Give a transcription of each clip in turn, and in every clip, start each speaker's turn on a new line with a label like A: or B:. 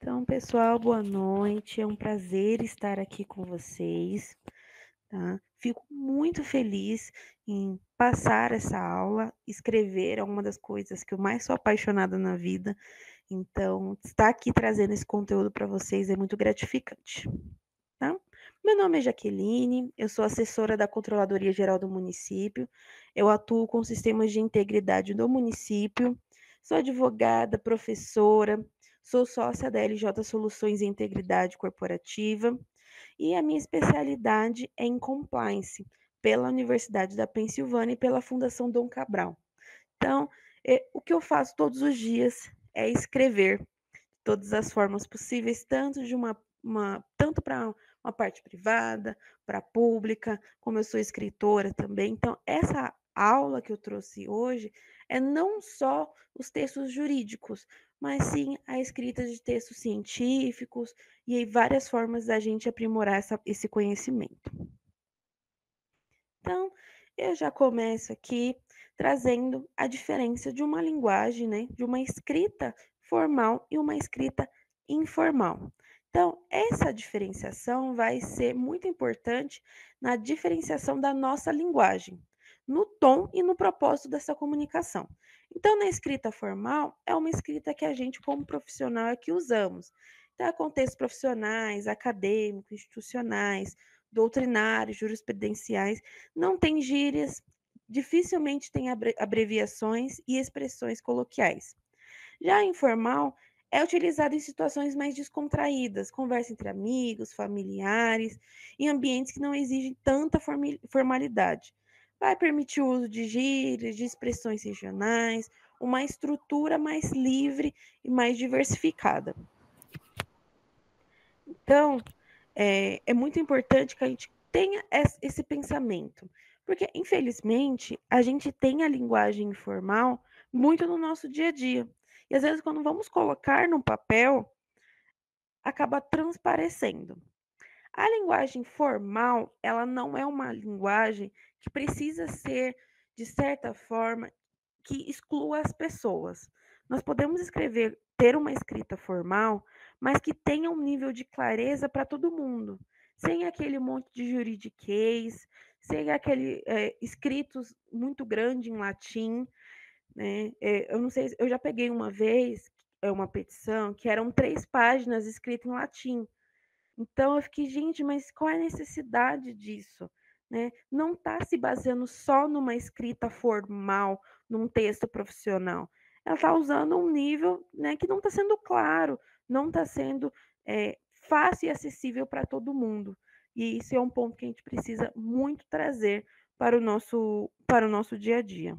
A: Então, pessoal, boa noite. É um prazer estar aqui com vocês, tá? Fico muito feliz em passar essa aula, escrever é uma das coisas que eu mais sou apaixonada na vida. Então, estar aqui trazendo esse conteúdo para vocês é muito gratificante, tá? Meu nome é Jaqueline, eu sou assessora da Controladoria Geral do município. Eu atuo com sistemas de integridade do município. Sou advogada, professora, sou sócia da LJ Soluções em Integridade Corporativa e a minha especialidade é em compliance pela Universidade da Pensilvânia e pela Fundação Dom Cabral. Então, o que eu faço todos os dias é escrever todas as formas possíveis, tanto de tanto para uma parte privada, para pública, como eu sou escritora também. Então, essa aula que eu trouxe hoje é não só os textos jurídicos, mas sim a escrita de textos científicos e aí várias formas da gente aprimorar esse conhecimento. Então, eu já começo aqui trazendo a diferença de uma linguagem, né, de uma escrita formal e uma escrita informal. Então, essa diferenciação vai ser muito importante na diferenciação da nossa linguagem, no tom e no propósito dessa comunicação. Então, na escrita formal, é uma escrita que a gente, como profissional, é que usamos. Então, é contextos profissionais, acadêmicos, institucionais, doutrinários, jurisprudenciais, não tem gírias, dificilmente tem abreviações e expressões coloquiais. Já a informal é utilizado em situações mais descontraídas, conversa entre amigos, familiares, em ambientes que não exigem tanta formalidade. Vai permitir o uso de gírias, de expressões regionais, uma estrutura mais livre e mais diversificada. Então, é muito importante que a gente tenha esse pensamento, porque, infelizmente, a gente tem a linguagem informal muito no nosso dia a dia. E às vezes, quando vamos colocar no papel, acaba transparecendo. A linguagem formal, ela não é uma linguagem que precisa ser, de certa forma, que exclua as pessoas. Nós podemos escrever, ter uma escrita formal, mas que tenha um nível de clareza para todo mundo, sem aquele monte de juridiquês, sem aquele escritos muito grande em latim, né? Eu não sei, eu já peguei uma vez uma petição que eram 3 páginas escritas em latim. Então eu fiquei, gente, mas qual é a necessidade disso? Né? Não está se baseando só numa escrita formal, num texto profissional. Ela está usando um nível, né, que não está sendo claro, não está sendo fácil e acessível para todo mundo. E isso é um ponto que a gente precisa muito trazer para o nosso dia a dia.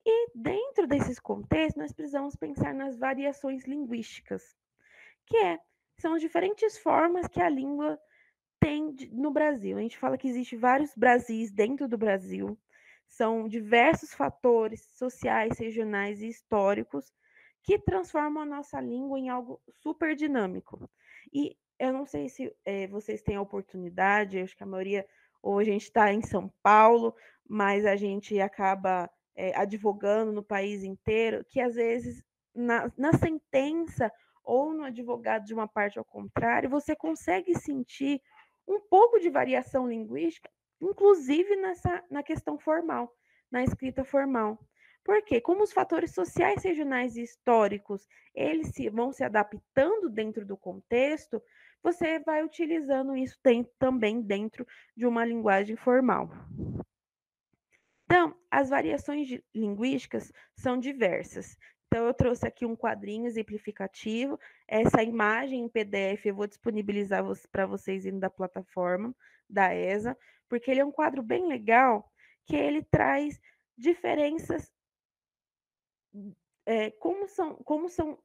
A: E dentro desses contextos, nós precisamos pensar nas variações linguísticas, que são as diferentes formas que a língua tem no Brasil. A gente fala que existe vários Brasis dentro do Brasil, são diversos fatores sociais, regionais e históricos que transformam a nossa língua em algo super dinâmico. E eu não sei se vocês têm a oportunidade, acho que a maioria, ou a gente está em São Paulo, mas a gente acaba advogando no país inteiro, que às vezes na sentença ou no advogado de uma parte ao contrário, você consegue sentir um pouco de variação linguística, inclusive na questão formal, na escrita formal. Por quê? Como os fatores sociais, regionais e históricos, vão se adaptando dentro do contexto, você vai utilizando isso também dentro de uma linguagem formal. Então, as variações linguísticas são diversas. Então, eu trouxe aqui um quadrinho exemplificativo. Essa imagem em PDF eu vou disponibilizar para vocês indo da plataforma da ESA, porque ele é um quadro bem legal, que ele traz diferenças, como são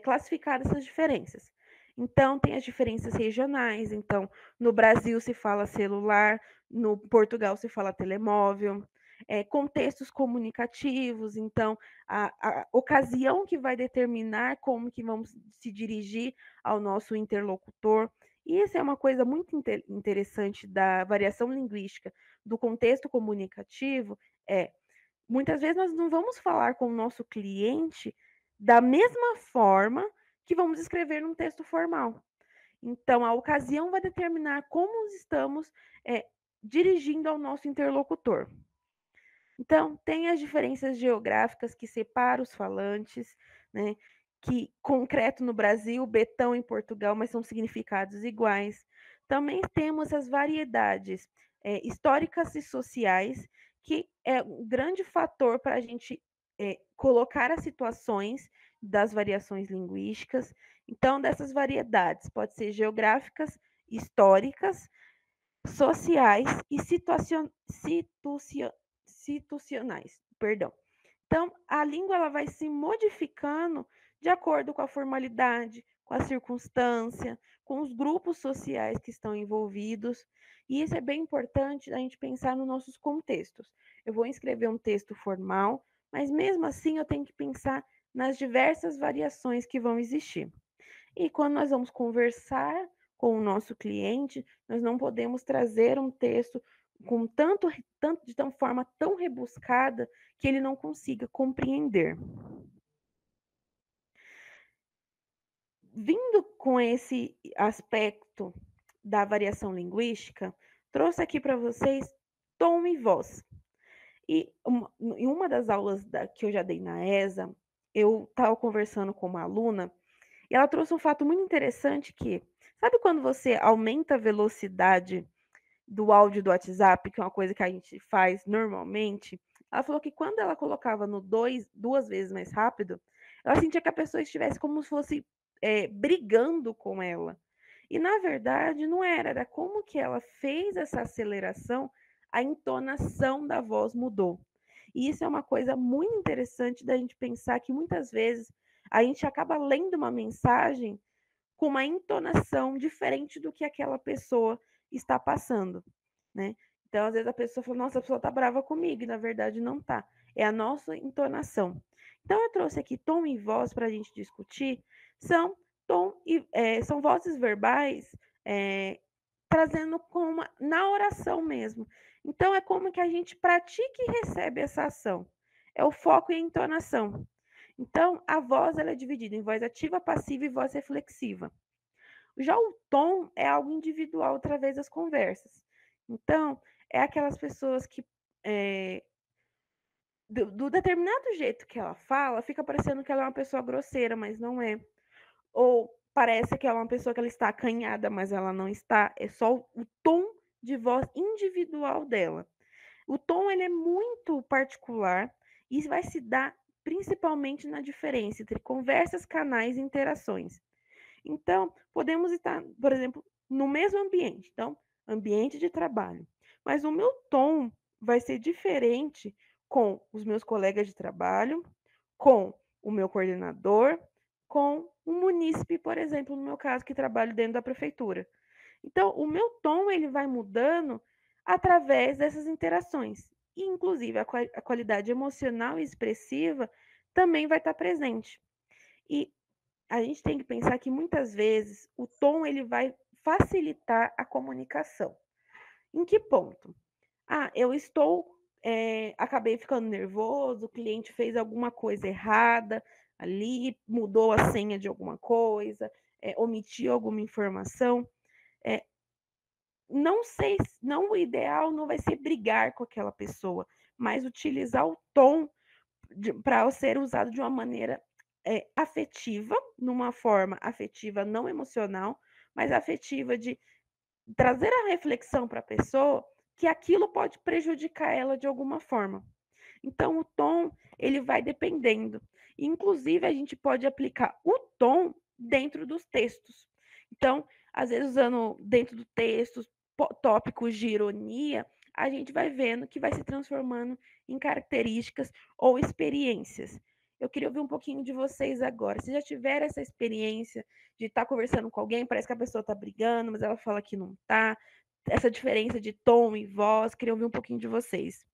A: classificadas essas diferenças. Então, tem as diferenças regionais. Então, no Brasil se fala celular, no Portugal se fala telemóvel, contextos comunicativos. Então, a ocasião que vai determinar como que vamos se dirigir ao nosso interlocutor. E isso é uma coisa muito interessante da variação linguística do contexto comunicativo, muitas vezes nós não vamos falar com o nosso cliente da mesma forma que vamos escrever num texto formal. Então, a ocasião vai determinar como estamos dirigindo ao nosso interlocutor. Então, tem as diferenças geográficas que separam os falantes, né? Que concreto no Brasil, betão em Portugal, mas são significados iguais. Também temos as variedades históricas e sociais, que é um grande fator para a gente colocar as situações das variações linguísticas. Então, dessas variedades, pode ser geográficas, históricas, sociais e situacionais, perdão. Então, a língua ela vai se modificando de acordo com a formalidade, com a circunstância, com os grupos sociais que estão envolvidos. E isso é bem importante a gente pensar nos nossos contextos. Eu vou escrever um texto formal, mas mesmo assim eu tenho que pensar nas diversas variações que vão existir. E quando nós vamos conversar com o nosso cliente, nós não podemos trazer um texto com de tão forma tão rebuscada que ele não consiga compreender. Vindo com esse aspecto da variação linguística, trouxe aqui para vocês tom e voz. E em uma das aulas que eu já dei na ESA, eu estava conversando com uma aluna e ela trouxe um fato muito interessante que, sabe quando você aumenta a velocidade do áudio do WhatsApp, que é uma coisa que a gente faz normalmente? Ela falou que quando ela colocava no 2 vezes mais rápido, ela sentia que a pessoa estivesse como se fosse brigando com ela. E na verdade não era como que ela fez essa aceleração, a entonação da voz mudou. E isso é uma coisa muito interessante da gente pensar que muitas vezes a gente acaba lendo uma mensagem com uma entonação diferente do que aquela pessoa está passando, né? Então, às vezes a pessoa fala, nossa, a pessoa tá brava comigo, e na verdade não tá. É a nossa entonação. Então, eu trouxe aqui tom e voz para a gente discutir. São são vozes verbais trazendo como na oração mesmo. Então, é como que a gente pratica e recebe essa ação. É o foco e a entonação. Então, a voz ela é dividida em voz ativa, passiva e voz reflexiva. Já o tom é algo individual através das conversas. Então, é aquelas pessoas que, do determinado jeito que ela fala, fica parecendo que ela é uma pessoa grosseira, mas não é. Ou parece que ela é uma pessoa que ela está acanhada, mas ela não está. É só o tom de voz individual dela. O tom ele é muito particular e vai se dar principalmente na diferença entre conversas, canais e interações. Então, podemos estar, por exemplo, no mesmo ambiente, então, ambiente de trabalho, mas o meu tom vai ser diferente com os meus colegas de trabalho, com o meu coordenador, com um munícipe, por exemplo, no meu caso, que trabalho dentro da prefeitura. Então, o meu tom ele vai mudando através dessas interações. E, inclusive, a qualidade emocional e expressiva também vai estar presente. E a gente tem que pensar que muitas vezes o tom ele vai facilitar a comunicação. Em que ponto? Ah, eu estou, acabei ficando nervoso, o cliente fez alguma coisa errada ali, mudou a senha de alguma coisa, omitiu alguma informação. É, não sei, não o ideal não vai ser brigar com aquela pessoa, mas utilizar o tom para ser usado de uma maneira afetiva, numa forma afetiva não emocional, mas afetiva de trazer a reflexão para a pessoa que aquilo pode prejudicar ela de alguma forma. Então, o tom, ele vai dependendo. Inclusive, a gente pode aplicar o tom dentro dos textos. Então, às vezes, usando dentro do texto tópicos de ironia, a gente vai vendo que vai se transformando em características ou experiências. Eu queria ouvir um pouquinho de vocês agora. Vocês já tiveram essa experiência de estar conversando com alguém, parece que a pessoa está brigando, mas ela fala que não está. Essa diferença de tom e voz, queria ouvir um pouquinho de vocês.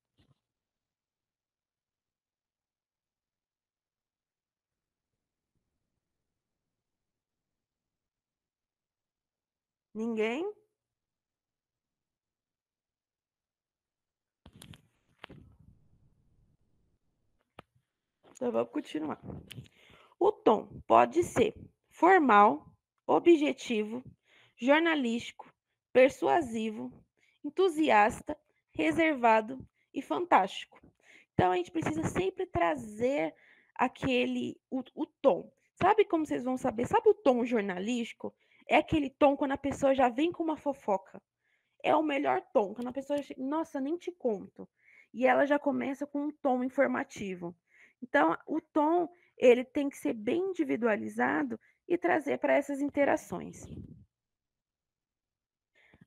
A: Ninguém? Então vamos continuar. O tom pode ser formal, objetivo, jornalístico, persuasivo, entusiasta, reservado e fantástico. Então a gente precisa sempre trazer o tom. Sabe como vocês vão saber? Sabe o tom jornalístico? É aquele tom quando a pessoa já vem com uma fofoca. É o melhor tom, quando a pessoa chega, nossa, nem te conto. E ela já começa com um tom informativo. Então, o tom, ele tem que ser bem individualizado e trazer para essas interações.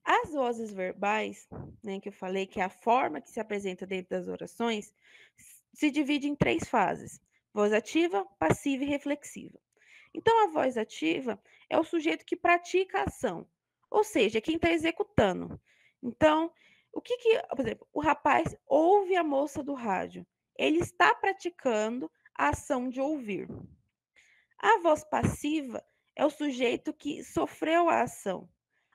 A: As vozes verbais, né, que eu falei, que é a forma que se apresenta dentro das orações, se divide em 3 fases: voz ativa, passiva e reflexiva. Então, a voz ativa é o sujeito que pratica a ação, ou seja, é quem está executando. Então, por exemplo, o rapaz ouve a moça do rádio, ele está praticando a ação de ouvir. A voz passiva é o sujeito que sofreu a ação.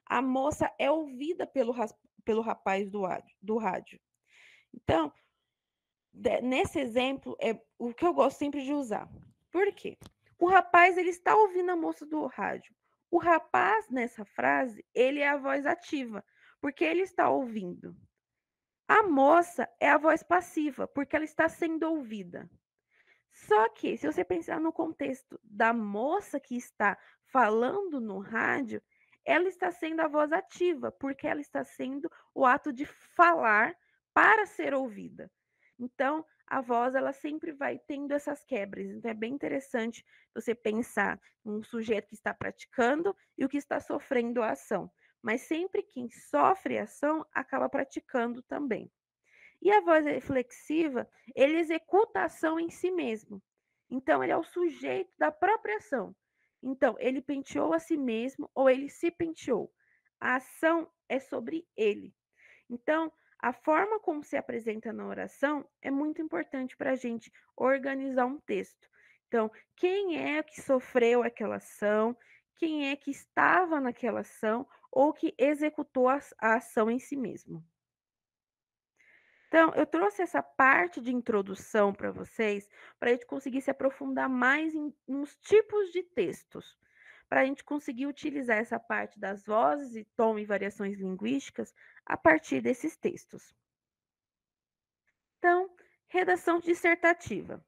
A: A moça é ouvida pelo rapaz do rádio. Então, nesse exemplo, é o que eu gosto sempre de usar. Por quê? O rapaz, ele está ouvindo a moça do rádio. O rapaz, nessa frase, ele é a voz ativa, porque ele está ouvindo. A moça é a voz passiva, porque ela está sendo ouvida. Só que, se você pensar no contexto da moça que está falando no rádio, ela está sendo a voz ativa, porque ela está sendo o ato de falar para ser ouvida. Então, a voz, ela sempre vai tendo essas quebras. Então, é bem interessante você pensar um sujeito que está praticando e o que está sofrendo a ação. Mas sempre quem sofre a ação acaba praticando também. E a voz reflexiva, ele executa a ação em si mesmo. Então, ele é o sujeito da própria ação. Então, ele penteou a si mesmo ou ele se penteou. A ação é sobre ele. Então, a forma como se apresenta na oração é muito importante para a gente organizar um texto. Então, quem é que sofreu aquela ação? Quem é que estava naquela ação ou que executou a ação em si mesmo? Então, eu trouxe essa parte de introdução para vocês, para a gente conseguir se aprofundar mais nos tipos de textos, para a gente conseguir utilizar essa parte das vozes e tom e variações linguísticas a partir desses textos. Então, redação dissertativa.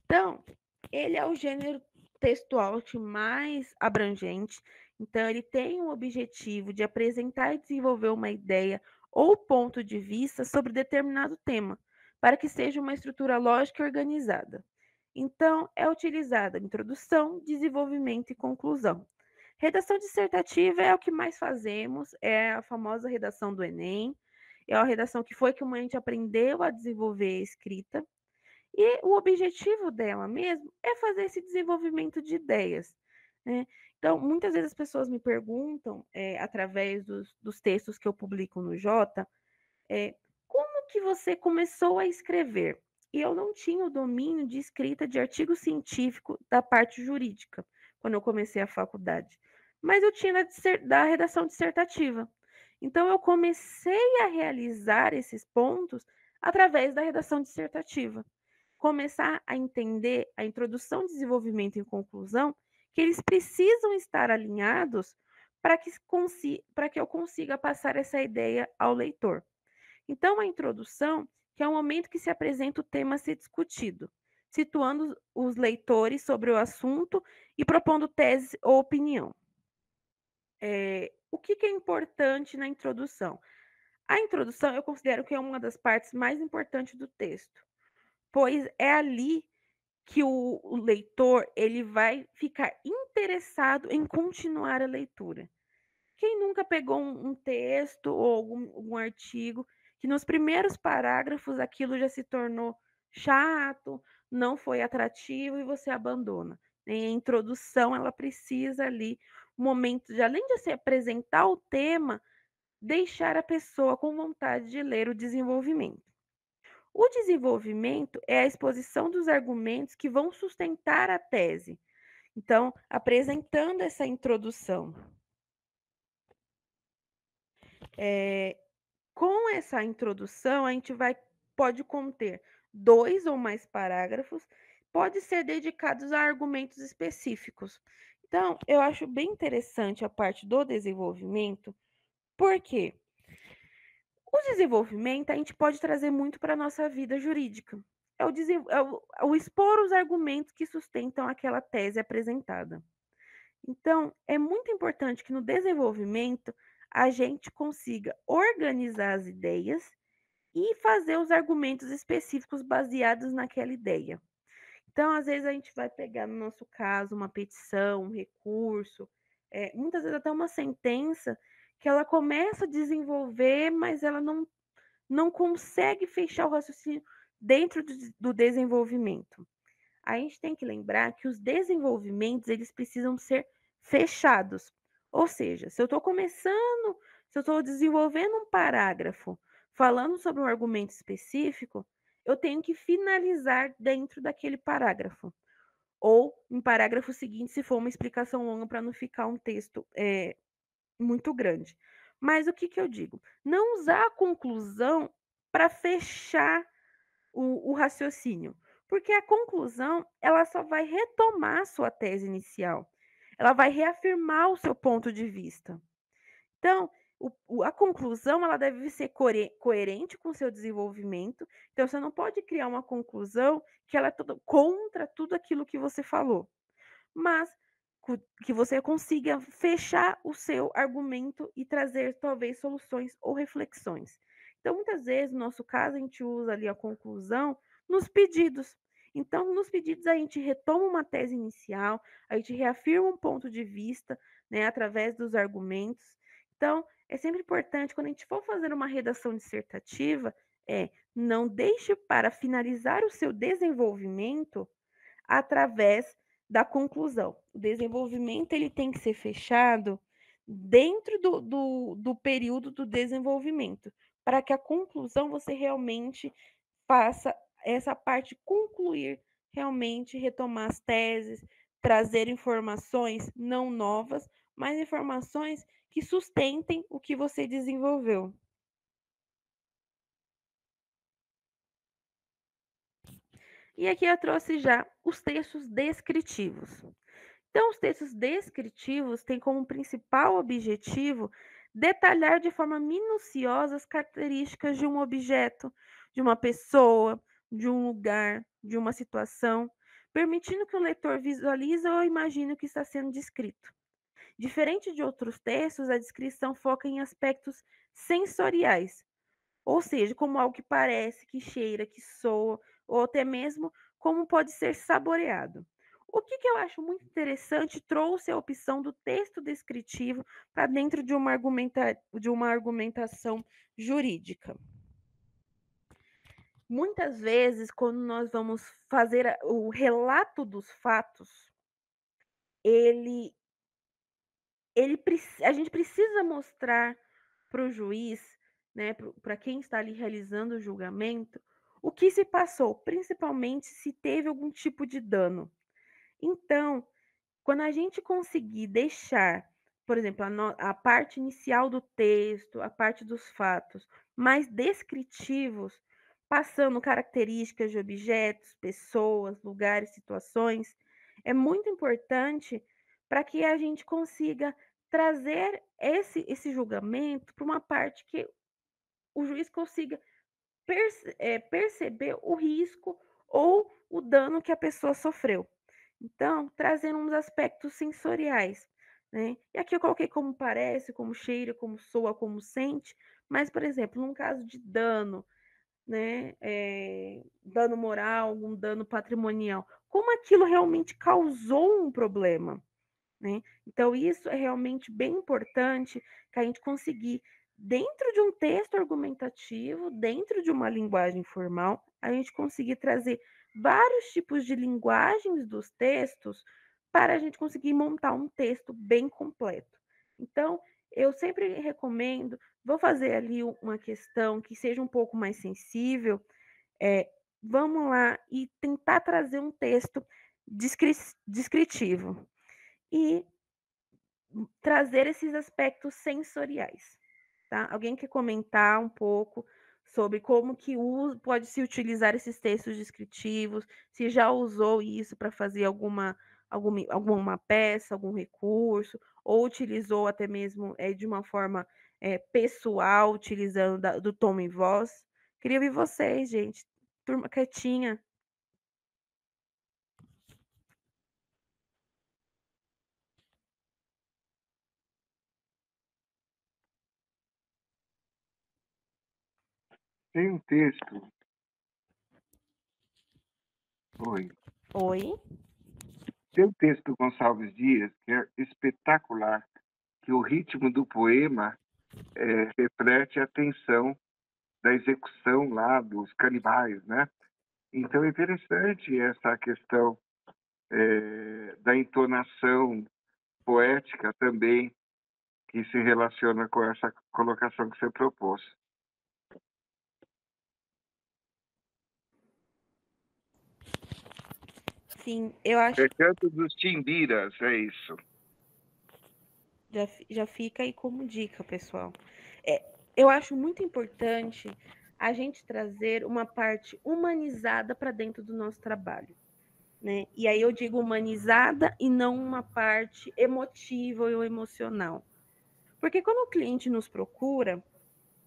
A: Então, ele é o gênero textual mais abrangente. Então, ele tem o objetivo de apresentar e desenvolver uma ideia ou ponto de vista sobre determinado tema, para que seja uma estrutura lógica e organizada. Então, é utilizada introdução, desenvolvimento e conclusão. Redação dissertativa é o que mais fazemos, é a famosa redação do Enem, é a redação que foi que a gente aprendeu a desenvolver a escrita, e o objetivo dela mesmo é fazer esse desenvolvimento de ideias, né. Então, muitas vezes as pessoas me perguntam, através dos textos que eu publico no Jota, como que você começou a escrever? E eu não tinha o domínio de escrita de artigo científico da parte jurídica, quando eu comecei a faculdade, mas eu tinha da redação dissertativa. Então eu comecei a realizar esses pontos através da redação dissertativa. Começar a entender a introdução, desenvolvimento e conclusão, que eles precisam estar alinhados para que eu consiga passar essa ideia ao leitor. Então, a introdução, que é o momento que se apresenta o tema a ser discutido, situando os leitores sobre o assunto e propondo tese ou opinião. O que é importante na introdução? A introdução eu considero que é uma das partes mais importantes do texto, pois é ali que o leitor ele vai ficar interessado em continuar a leitura. Quem nunca pegou um texto ou algum artigo que nos primeiros parágrafos aquilo já se tornou chato, não foi atrativo e você abandona, né. A introdução ela precisa ali, um momento de além de se apresentar o tema, deixar a pessoa com vontade de ler o desenvolvimento. O desenvolvimento é a exposição dos argumentos que vão sustentar a tese. Então, apresentando essa introdução. Com essa introdução, a gente pode conter 2 ou mais parágrafos, pode ser dedicados a argumentos específicos. Então, eu acho bem interessante a parte do desenvolvimento, porque o desenvolvimento a gente pode trazer muito para a nossa vida jurídica. É o expor os argumentos que sustentam aquela tese apresentada. Então, é muito importante que no desenvolvimento a gente consiga organizar as ideias e fazer os argumentos específicos baseados naquela ideia. Então, às vezes, a gente vai pegar, no nosso caso, uma petição, um recurso, muitas vezes até uma sentença, que ela começa a desenvolver, mas ela não consegue fechar o raciocínio dentro do desenvolvimento. A gente tem que lembrar que os desenvolvimentos eles precisam ser fechados. Ou seja, se eu estou desenvolvendo um parágrafo falando sobre um argumento específico, eu tenho que finalizar dentro daquele parágrafo. Ou em parágrafo seguinte, se for uma explicação longa, para não ficar um texto muito grande. Mas o que, que eu digo? Não usar a conclusão para fechar o raciocínio, porque a conclusão ela só vai retomar a sua tese inicial, ela vai reafirmar o seu ponto de vista. Então, a conclusão ela deve ser coerente com o seu desenvolvimento. Então, você não pode criar uma conclusão que ela é contra tudo aquilo que você falou, mas que você consiga fechar o seu argumento e trazer talvez soluções ou reflexões. Então, muitas vezes, no nosso caso, a gente usa ali a conclusão nos pedidos. Então, nos pedidos, a gente retoma uma tese inicial, a gente reafirma um ponto de vista, né, através dos argumentos. Então, é sempre importante, quando a gente for fazer uma redação dissertativa, não deixe para finalizar o seu desenvolvimento através da conclusão. O desenvolvimento ele tem que ser fechado dentro do período do desenvolvimento, para que a conclusão você realmente faça essa parte concluir, realmente retomar as teses, trazer informações não novas, mas informações que sustentem o que você desenvolveu. E aqui eu trouxe já os textos descritivos. Então, os textos descritivos têm como principal objetivo detalhar de forma minuciosa as características de um objeto, de uma pessoa, de um lugar, de uma situação, permitindo que o leitor visualize ou imagine o que está sendo descrito. Diferente de outros textos, a descrição foca em aspectos sensoriais, ou seja, como algo que parece, que cheira, que soa, ou até mesmo como pode ser saboreado. O que, que eu acho muito interessante, trouxe a opção do texto descritivo para dentro de uma argumentação jurídica. Muitas vezes, quando nós vamos fazer o relato dos fatos, ele, a gente precisa mostrar para o juiz, né, para quem está ali realizando o julgamento, o que se passou, principalmente se teve algum tipo de dano. Então, quando a gente conseguir deixar, por exemplo, a parte inicial do texto, a parte dos fatos, mais descritivos, passando características de objetos, pessoas, lugares, situações, é muito importante para que a gente consiga trazer esse julgamento para uma parte que o juiz consiga perceber o risco ou o dano que a pessoa sofreu. Então, trazendo uns aspectos sensoriais, né? E aqui eu coloquei como parece, como cheira, como soa, como sente, mas, por exemplo, num caso de dano, né? Dano moral, um dano patrimonial, como aquilo realmente causou um problema, né? Então, isso é realmente bem importante que a gente conseguir, dentro de um texto argumentativo, dentro de uma linguagem formal, a gente conseguir trazer vários tipos de linguagens dos textos para a gente conseguir montar um texto bem completo. Então, eu sempre recomendo, vou fazer ali uma questão que seja um pouco mais sensível, é, vamos lá e tentar trazer um texto descritivo e trazer esses aspectos sensoriais, tá? Alguém quer comentar um pouco sobre como que pode se utilizar esses textos descritivos, se já usou isso para fazer alguma peça, algum recurso, ou utilizou até mesmo de uma forma pessoal, utilizando do tom e voz. Queria ouvir vocês, gente. Turma quietinha.
B: Tem um texto. Oi.
A: Oi.
B: Tem um texto do Gonçalves Dias que é espetacular, que o ritmo do poema reflete a tensão da execução lá dos canibais, né? Então é interessante essa questão da entonação poética também, que se relaciona com essa colocação que você propôs.
A: Sim, eu acho
B: É
A: que
B: Canto dos Timbiras, é isso.
A: já fica aí como dica, pessoal. Eu acho muito importante a gente trazer uma parte humanizada para dentro do nosso trabalho, né? E aí eu digo humanizada e não uma parte emotiva ou emocional. Porque quando o cliente nos procura,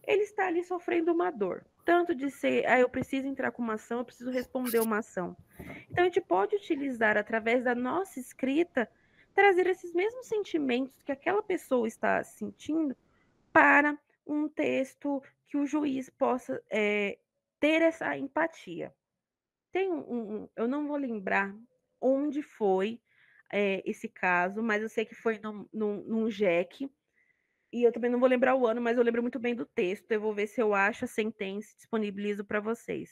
A: ele está ali sofrendo uma dor. Tanto de ser, eu preciso entrar com uma ação, eu preciso responder uma ação. Então, a gente pode utilizar, através da nossa escrita, trazer esses mesmos sentimentos que aquela pessoa está sentindo para um texto que o juiz possa ter essa empatia. Tem eu não vou lembrar onde foi esse caso, mas eu sei que foi num JEC, e eu também não vou lembrar o ano, mas eu lembro muito bem do texto. Eu vou ver se eu acho a sentença e disponibilizo para vocês.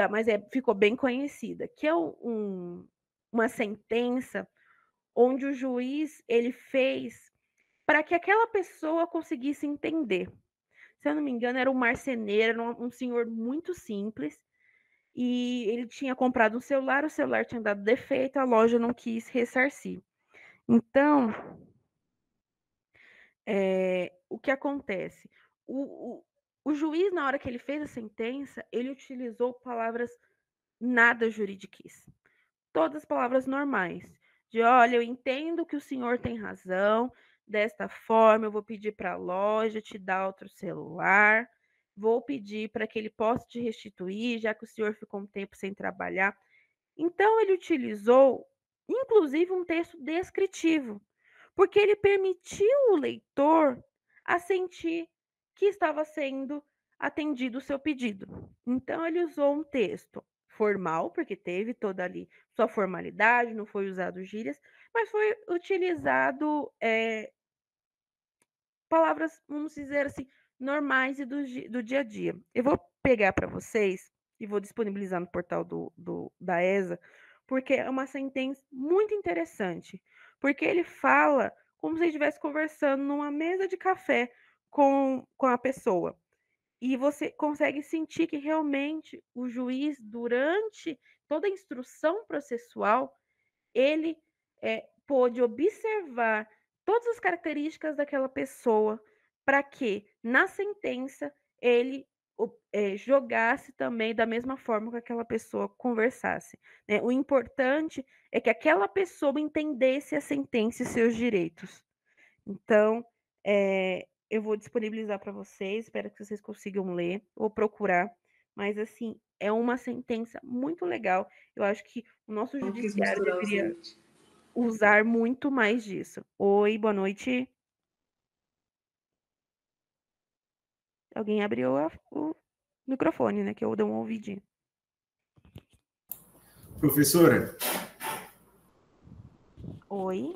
A: Mas ficou bem conhecida, que é uma sentença onde o juiz ele fez para que aquela pessoa conseguisse entender. Se eu não me engano, era um marceneiro, era um senhor muito simples, e ele tinha comprado um celular, o celular tinha dado defeito, a loja não quis ressarcir. Então, o que acontece? O, o, o juiz, na hora que ele fez a sentença, ele utilizou palavras nada jurídicas. Todas as palavras normais. De olha, eu entendo que o senhor tem razão, desta forma eu vou pedir para a loja te dar outro celular, vou pedir para que ele possa te restituir, já que o senhor ficou um tempo sem trabalhar. Então ele utilizou, inclusive, um texto descritivo, porque ele permitiu o leitor a sentir que estava sendo atendido o seu pedido. Então ele usou um texto formal, porque teve toda ali sua formalidade, não foi usado gírias, mas foi utilizado palavras, vamos dizer assim, normais e do dia a dia. Eu vou pegar para vocês e vou disponibilizar no portal da ESA, porque é uma sentença muito interessante. Porque ele fala como se estivesse conversando numa mesa de café com a pessoa. E você consegue sentir que realmente o juiz, durante toda a instrução processual, ele pôde observar todas as características daquela pessoa para que, na sentença, ele jogasse também da mesma forma que aquela pessoa conversasse. Né? O importante é que aquela pessoa entendesse a sentença e seus direitos. Então, eu vou disponibilizar para vocês, espero que vocês consigam ler ou procurar. Mas, assim, é uma sentença muito legal. Eu acho que o nosso
C: Não quis
A: judiciário
C: misturar os
A: deveria
C: leite.
A: usar muito mais disso. Oi, boa noite. Alguém abriu o microfone, né? Que eu dei um ouvidinho.
D: Professora,
A: Oi.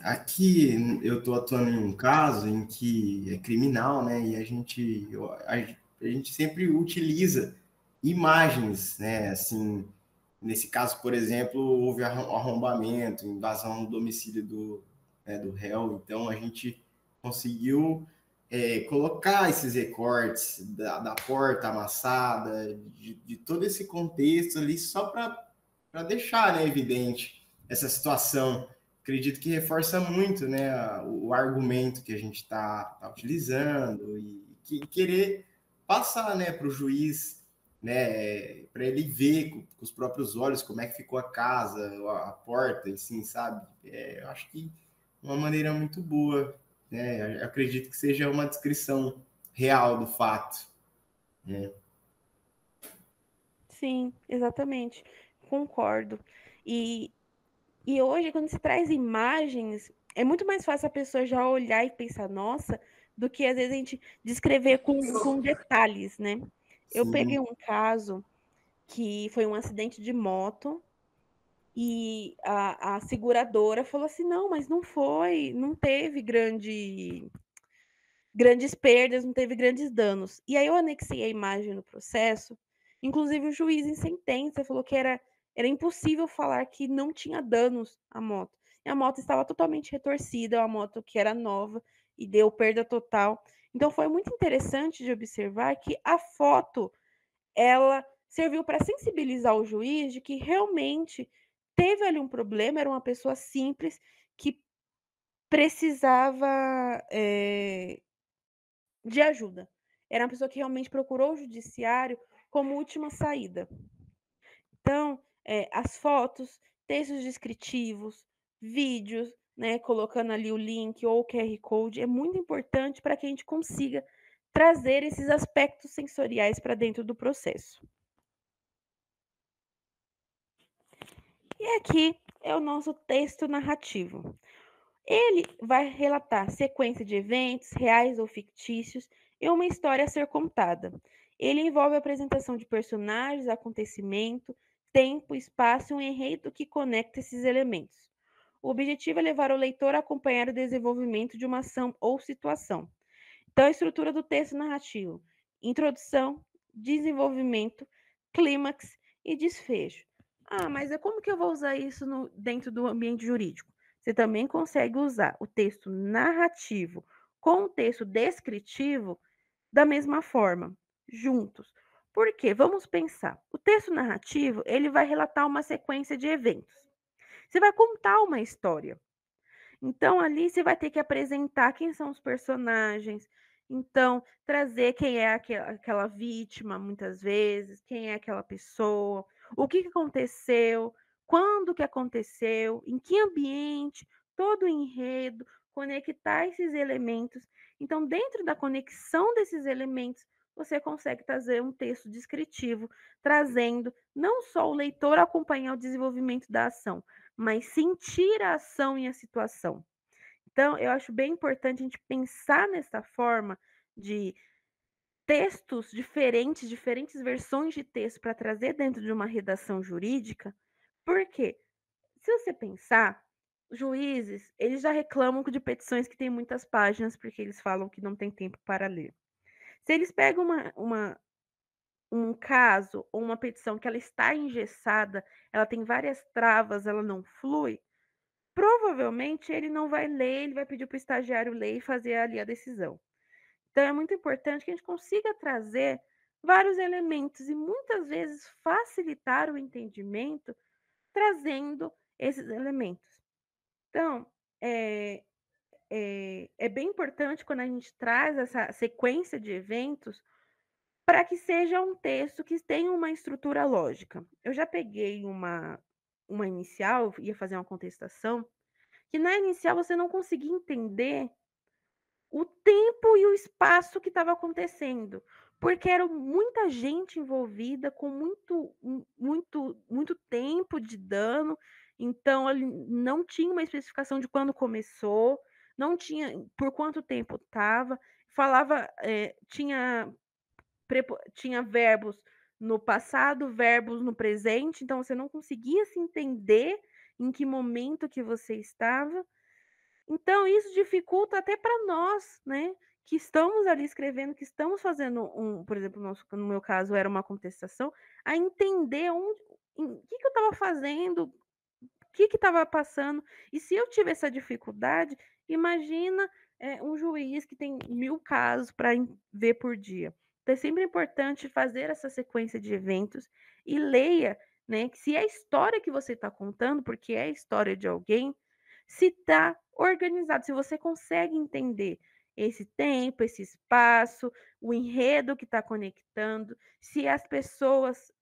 D: aqui eu estou atuando em um caso em que é criminal, né? E a gente sempre utiliza imagens, né? Assim, nesse caso, por exemplo, houve arrombamento, invasão no domicílio do réu, então a gente conseguiu colocar esses recortes da porta amassada, de todo esse contexto ali, só para deixar, né, evidente essa situação. Acredito que reforça muito, né, o argumento que a gente está utilizando e querer passar, né, para o juiz, né? Para ele ver com os próprios olhos como é que ficou a casa, a porta, assim, sabe? Eu acho que uma maneira muito boa, né? Eu acredito que seja uma descrição real do fato, né?
A: Sim, exatamente. Concordo. E, e hoje, quando se traz imagens, é muito mais fácil a pessoa já olhar e pensar, nossa, do que às vezes a gente descrever com detalhes, né? Eu peguei
D: Sim,
A: um caso que foi um acidente de moto e a seguradora falou assim: não, mas não foi, não teve grandes perdas, não teve grandes danos. E aí eu anexei a imagem no processo, inclusive o juiz em sentença falou que era impossível falar que não tinha danos à moto. E a moto estava totalmente retorcida, uma moto que era nova e deu perda total. Então foi muito interessante de observar que a foto ela serviu para sensibilizar o juiz de que realmente teve ali um problema, era uma pessoa simples que precisava de ajuda. Era uma pessoa que realmente procurou o judiciário como última saída. Então, as fotos, textos descritivos, vídeos, né, colocando ali o link ou o QR Code, é muito importante para que a gente consiga trazer esses aspectos sensoriais para dentro do processo. E aqui é o nosso texto narrativo. Ele vai relatar sequência de eventos, reais ou fictícios, e uma história a ser contada. Ele envolve a apresentação de personagens, acontecimento, tempo, espaço e um enredo que conecta esses elementos. O objetivo é levar o leitor a acompanhar o desenvolvimento de uma ação ou situação. Então, a estrutura do texto narrativo: introdução, desenvolvimento, clímax e desfecho. Ah, mas como que eu vou usar isso dentro do ambiente jurídico? Você também consegue usar o texto narrativo com o texto descritivo da mesma forma, juntos. Por quê? Vamos pensar. O texto narrativo, ele vai relatar uma sequência de eventos. Você vai contar uma história. Então, ali você vai ter que apresentar quem são os personagens, então trazer quem é aquela vítima, muitas vezes, quem é aquela pessoa, o que aconteceu, quando que aconteceu, em que ambiente, todo o enredo, conectar esses elementos. Então, dentro da conexão desses elementos, você consegue trazer um texto descritivo, trazendo não só o leitor acompanhar o desenvolvimento da ação, mas sentir a ação e a situação. Então, eu acho bem importante a gente pensar nessa forma de textos diferentes, diferentes versões de texto para trazer dentro de uma redação jurídica. Por quê? Se você pensar, juízes, eles já reclamam de petições que têm muitas páginas, porque eles falam que não tem tempo para ler. Se eles pegam um caso ou uma petição que ela está engessada, ela tem várias travas, ela não flui, provavelmente ele não vai ler, ele vai pedir para o estagiário ler e fazer ali a decisão. Então é muito importante que a gente consiga trazer vários elementos e muitas vezes facilitar o entendimento trazendo esses elementos. Então, é bem importante quando a gente traz essa sequência de eventos para que seja um texto que tenha uma estrutura lógica. Eu já peguei uma inicial, ia fazer uma contestação, que na inicial você não conseguia entender o tempo e o espaço que estava acontecendo, porque era muita gente envolvida com muito tempo de dano, então ele não tinha uma especificação de quando começou, não tinha por quanto tempo estava, falava, tinha verbos no passado, verbos no presente, então você não conseguia se entender em que momento que você estava. Então, isso dificulta até para nós, né, que estamos ali escrevendo, que estamos fazendo por exemplo, no meu caso era uma contestação, a entender o que eu estava fazendo, o que estava passando. E se eu tive essa dificuldade, imagina um juiz que tem 1000 casos para ver por dia. Então, é sempre importante fazer essa sequência de eventos e leia, né, que se é a história que você está contando, porque é a história de alguém, se está organizado, se você consegue entender esse tempo, esse espaço, o enredo que está conectando, se as pessoas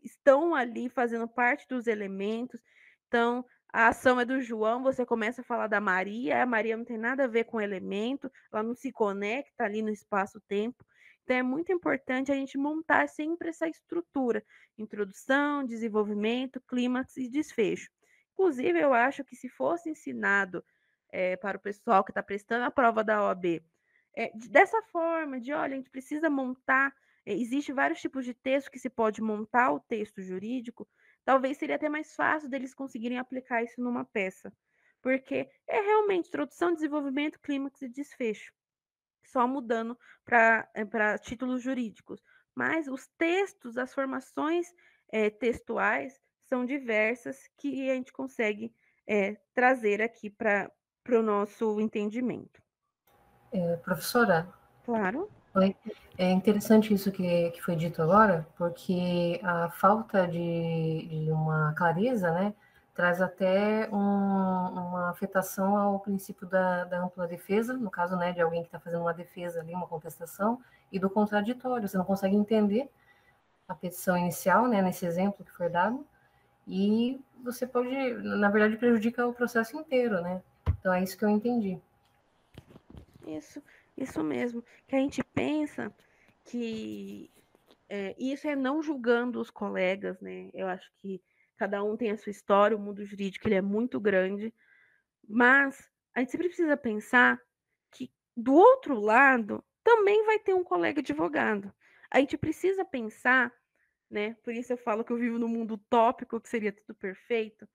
A: estão ali fazendo parte dos elementos. Então, a ação é do João, você começa a falar da Maria, a Maria não tem nada a ver com o elemento, ela não se conecta ali no espaço-tempo. Então, é muito importante a gente montar sempre essa estrutura: introdução, desenvolvimento, clímax e desfecho. Inclusive, eu acho que se fosse ensinado para o pessoal que está prestando a prova da OAB, dessa forma, olha, a gente precisa montar, existe vários tipos de texto que se pode montar o texto jurídico, talvez seria até mais fácil deles conseguirem aplicar isso numa peça, porque é realmente introdução, desenvolvimento, clímax e desfecho, só mudando para títulos jurídicos. Mas os textos, as formações textuais são diversas que a gente consegue trazer aqui para o nosso entendimento.
C: Professora?
A: Claro.
C: Oi. É interessante isso que foi dito agora, porque a falta de uma clareza, né, traz até uma afetação ao princípio da ampla defesa, no caso, né, de alguém que está fazendo uma defesa ali, uma contestação, e do contraditório. Você não consegue entender a petição inicial, né, nesse exemplo que foi dado, e você pode, na verdade, prejudicar o processo inteiro, né? Então é isso que eu entendi.
A: Isso mesmo. Que a gente pensa que isso é não julgando os colegas, né? Eu acho que cada um tem a sua história, o mundo jurídico ele é muito grande, mas a gente sempre precisa pensar que do outro lado também vai ter um colega advogado. A gente precisa pensar, né? Por isso eu falo que eu vivo num mundo utópico, que seria tudo perfeito,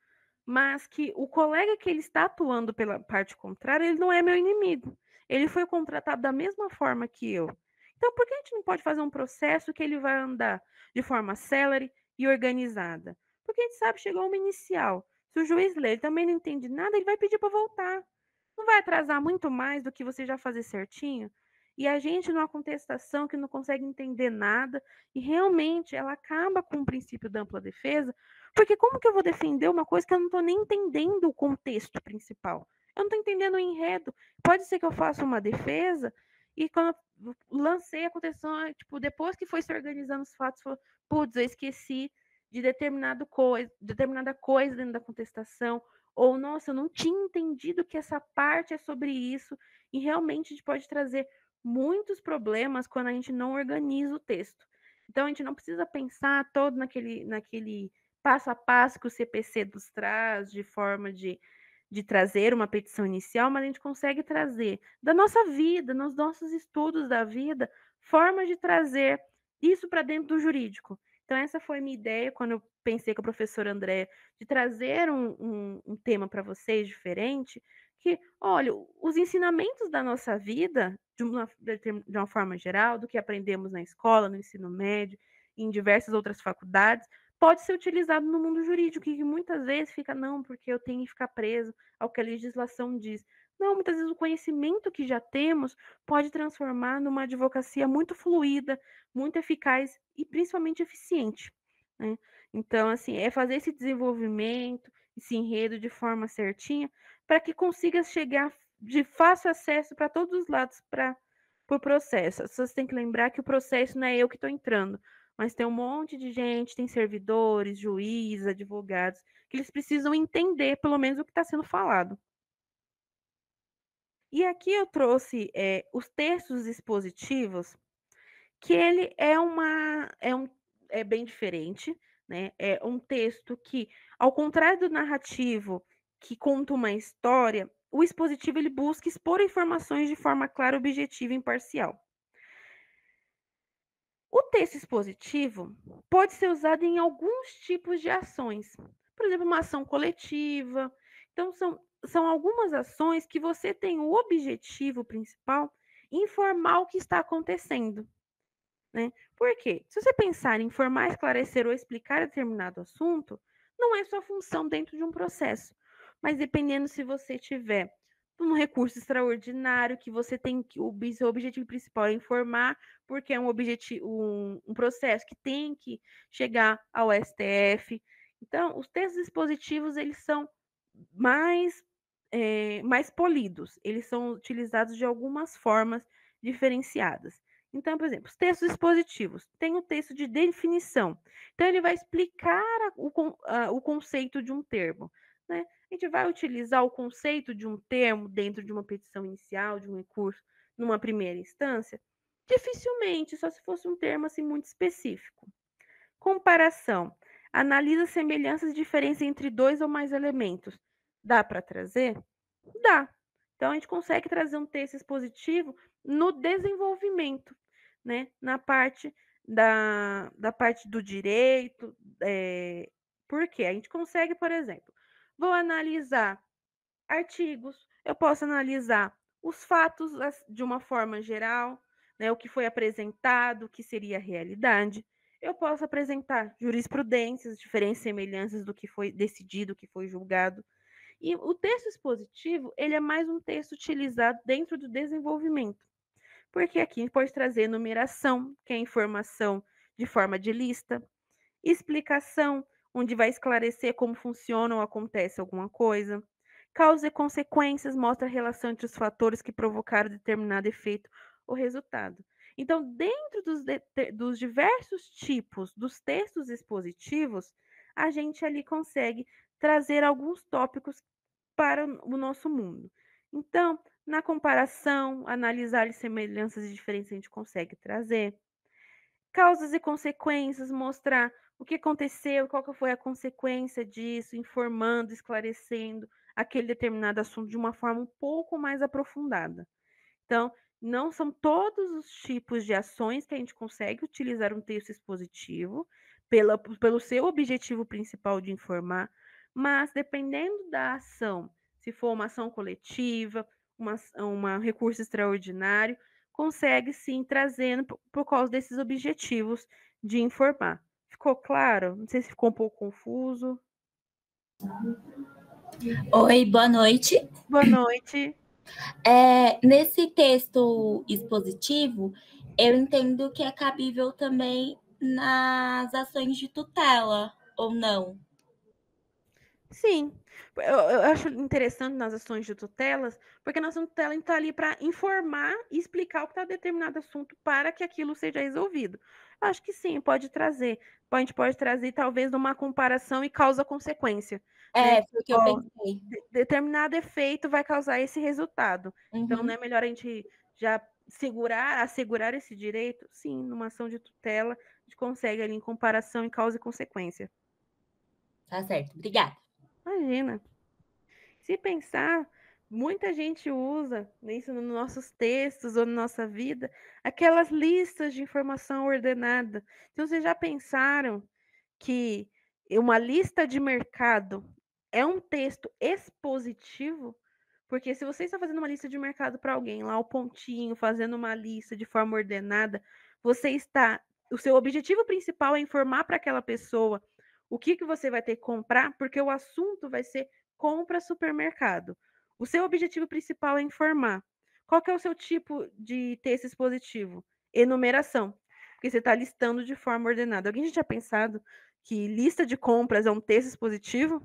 A: mas que o colega que ele está atuando pela parte contrária, ele não é meu inimigo. Ele foi contratado da mesma forma que eu. Então, por que a gente não pode fazer um processo que ele vai andar de forma célere e organizada? Porque a gente sabe, chegou uma inicial. Se o juiz ler, ele também não entende nada, ele vai pedir para voltar. Não vai atrasar muito mais do que você já fazer certinho? E a gente, numa contestação que não consegue entender nada, e realmente ela acaba com o princípio da ampla defesa, porque como que eu vou defender uma coisa que eu não estou nem entendendo o contexto principal? Eu não estou entendendo o enredo. Pode ser que eu faça uma defesa e quando eu lancei a contestação, tipo, depois que foi se organizando os fatos, falou, putz, eu esqueci de determinada coisa dentro da contestação, ou, nossa, eu não tinha entendido que essa parte é sobre isso, e realmente a gente pode trazer muitos problemas quando a gente não organiza o texto. Então, a gente não precisa pensar todo naquele passo a passo que o CPC nos traz, de forma de trazer uma petição inicial, mas a gente consegue trazer da nossa vida, nos nossos estudos da vida, formas de trazer isso para dentro do jurídico. Então, essa foi a minha ideia quando eu pensei com a professora Andréa, de trazer um tema para vocês diferente, que, olha, os ensinamentos da nossa vida, de uma forma geral, do que aprendemos na escola, no ensino médio, em diversas outras faculdades, pode ser utilizado no mundo jurídico, que muitas vezes fica, não, porque eu tenho que ficar preso ao que a legislação diz. Não, muitas vezes o conhecimento que já temos pode transformar numa advocacia muito fluida, muito eficaz e principalmente eficiente, né? Então, assim, é fazer esse desenvolvimento, esse enredo de forma certinha, para que consiga chegar de fácil acesso para todos os lados para o processo. Vocês têm que lembrar que o processo não é eu que estou entrando, mas tem um monte de gente, tem servidores, juízes, advogados, que eles precisam entender pelo menos o que está sendo falado. E aqui eu trouxe os textos expositivos, que ele é bem diferente, né? É um texto que, ao contrário do narrativo, que conta uma história, o expositivo ele busca expor informações de forma clara, objetiva e imparcial. O texto expositivo pode ser usado em alguns tipos de ações, por exemplo, uma ação coletiva. Então, são algumas ações que você tem o objetivo principal informar o que está acontecendo, né? Por quê? Se você pensar em informar, esclarecer ou explicar determinado assunto, não é sua função dentro de um processo, mas dependendo se você tiver um recurso extraordinário que você tem que o seu objetivo principal é informar, porque é um processo que tem que chegar ao STF. Então, os textos expositivos eles são mais mais polidos. Eles são utilizados de algumas formas diferenciadas. Então, por exemplo, os textos expositivos. Tem o texto de definição. Então, ele vai explicar o conceito de um termo. Né? A gente vai utilizar o conceito de um termo dentro de uma petição inicial, de um recurso, numa primeira instância? Dificilmente, só se fosse um termo assim muito específico. Comparação. Analisa semelhanças e diferenças entre dois ou mais elementos. Dá para trazer? Dá. Então, a gente consegue trazer um texto expositivo no desenvolvimento, né? Na parte da parte do direito. Por quê? A gente consegue, por exemplo, vou analisar artigos, eu posso analisar os fatos de uma forma geral, né, o que foi apresentado, o que seria a realidade. Eu posso apresentar jurisprudências, diferenças e semelhanças do que foi decidido, o que foi julgado. E o texto expositivo, ele é mais um texto utilizado dentro do desenvolvimento, porque aqui a gente pode trazer numeração, que é informação de forma de lista, explicação, onde vai esclarecer como funciona ou acontece alguma coisa. Causa e consequências mostra a relação entre os fatores que provocaram determinado efeito ou resultado. Então, dentro dos diversos tipos dos textos expositivos, a gente ali consegue trazer alguns tópicos para o nosso mundo. Então, na comparação, analisar as semelhanças e diferenças a gente consegue trazer. Causas e consequências, mostrar o que aconteceu, qual que foi a consequência disso, informando, esclarecendo aquele determinado assunto de uma forma um pouco mais aprofundada. Então, não são todos os tipos de ações que a gente consegue utilizar um texto expositivo pelo seu objetivo principal de informar, mas dependendo da ação, se for uma ação coletiva, um recurso extraordinário, consegue sim trazendo por causa desses objetivos de informar. Ficou claro? Não sei se ficou um pouco confuso.
E: Oi, boa noite.
A: Boa noite.
E: Nesse texto expositivo, eu entendo que é cabível também nas ações de tutela, ou não?
A: Sim, eu acho interessante nas ações de tutelas, porque a nossa tutela está ali para informar e explicar o que está determinado assunto para que aquilo seja resolvido. Eu acho que sim, pode trazer. A gente pode trazer talvez uma comparação e causa-consequência. Né?
E: Foi o que eu pensei.
A: Determinado efeito vai causar esse resultado. Então, não é melhor a gente já assegurar esse direito? Sim, numa ação de tutela, a gente consegue ali em comparação e causa e consequência.
E: Tá certo, obrigada.
A: Imagina. Se pensar, muita gente usa isso nos nossos textos ou na nossa vida, aquelas listas de informação ordenada. Então, vocês já pensaram que uma lista de mercado é um texto expositivo? Porque se você está fazendo uma lista de mercado para alguém, lá o pontinho, fazendo uma lista de forma ordenada, o seu objetivo principal é informar para aquela pessoa o que você vai ter que comprar, porque o assunto vai ser compra supermercado. O seu objetivo principal é informar. Qual que é o seu tipo de texto expositivo? Enumeração, porque você está listando de forma ordenada. Alguém já tinha pensado que lista de compras é um texto expositivo?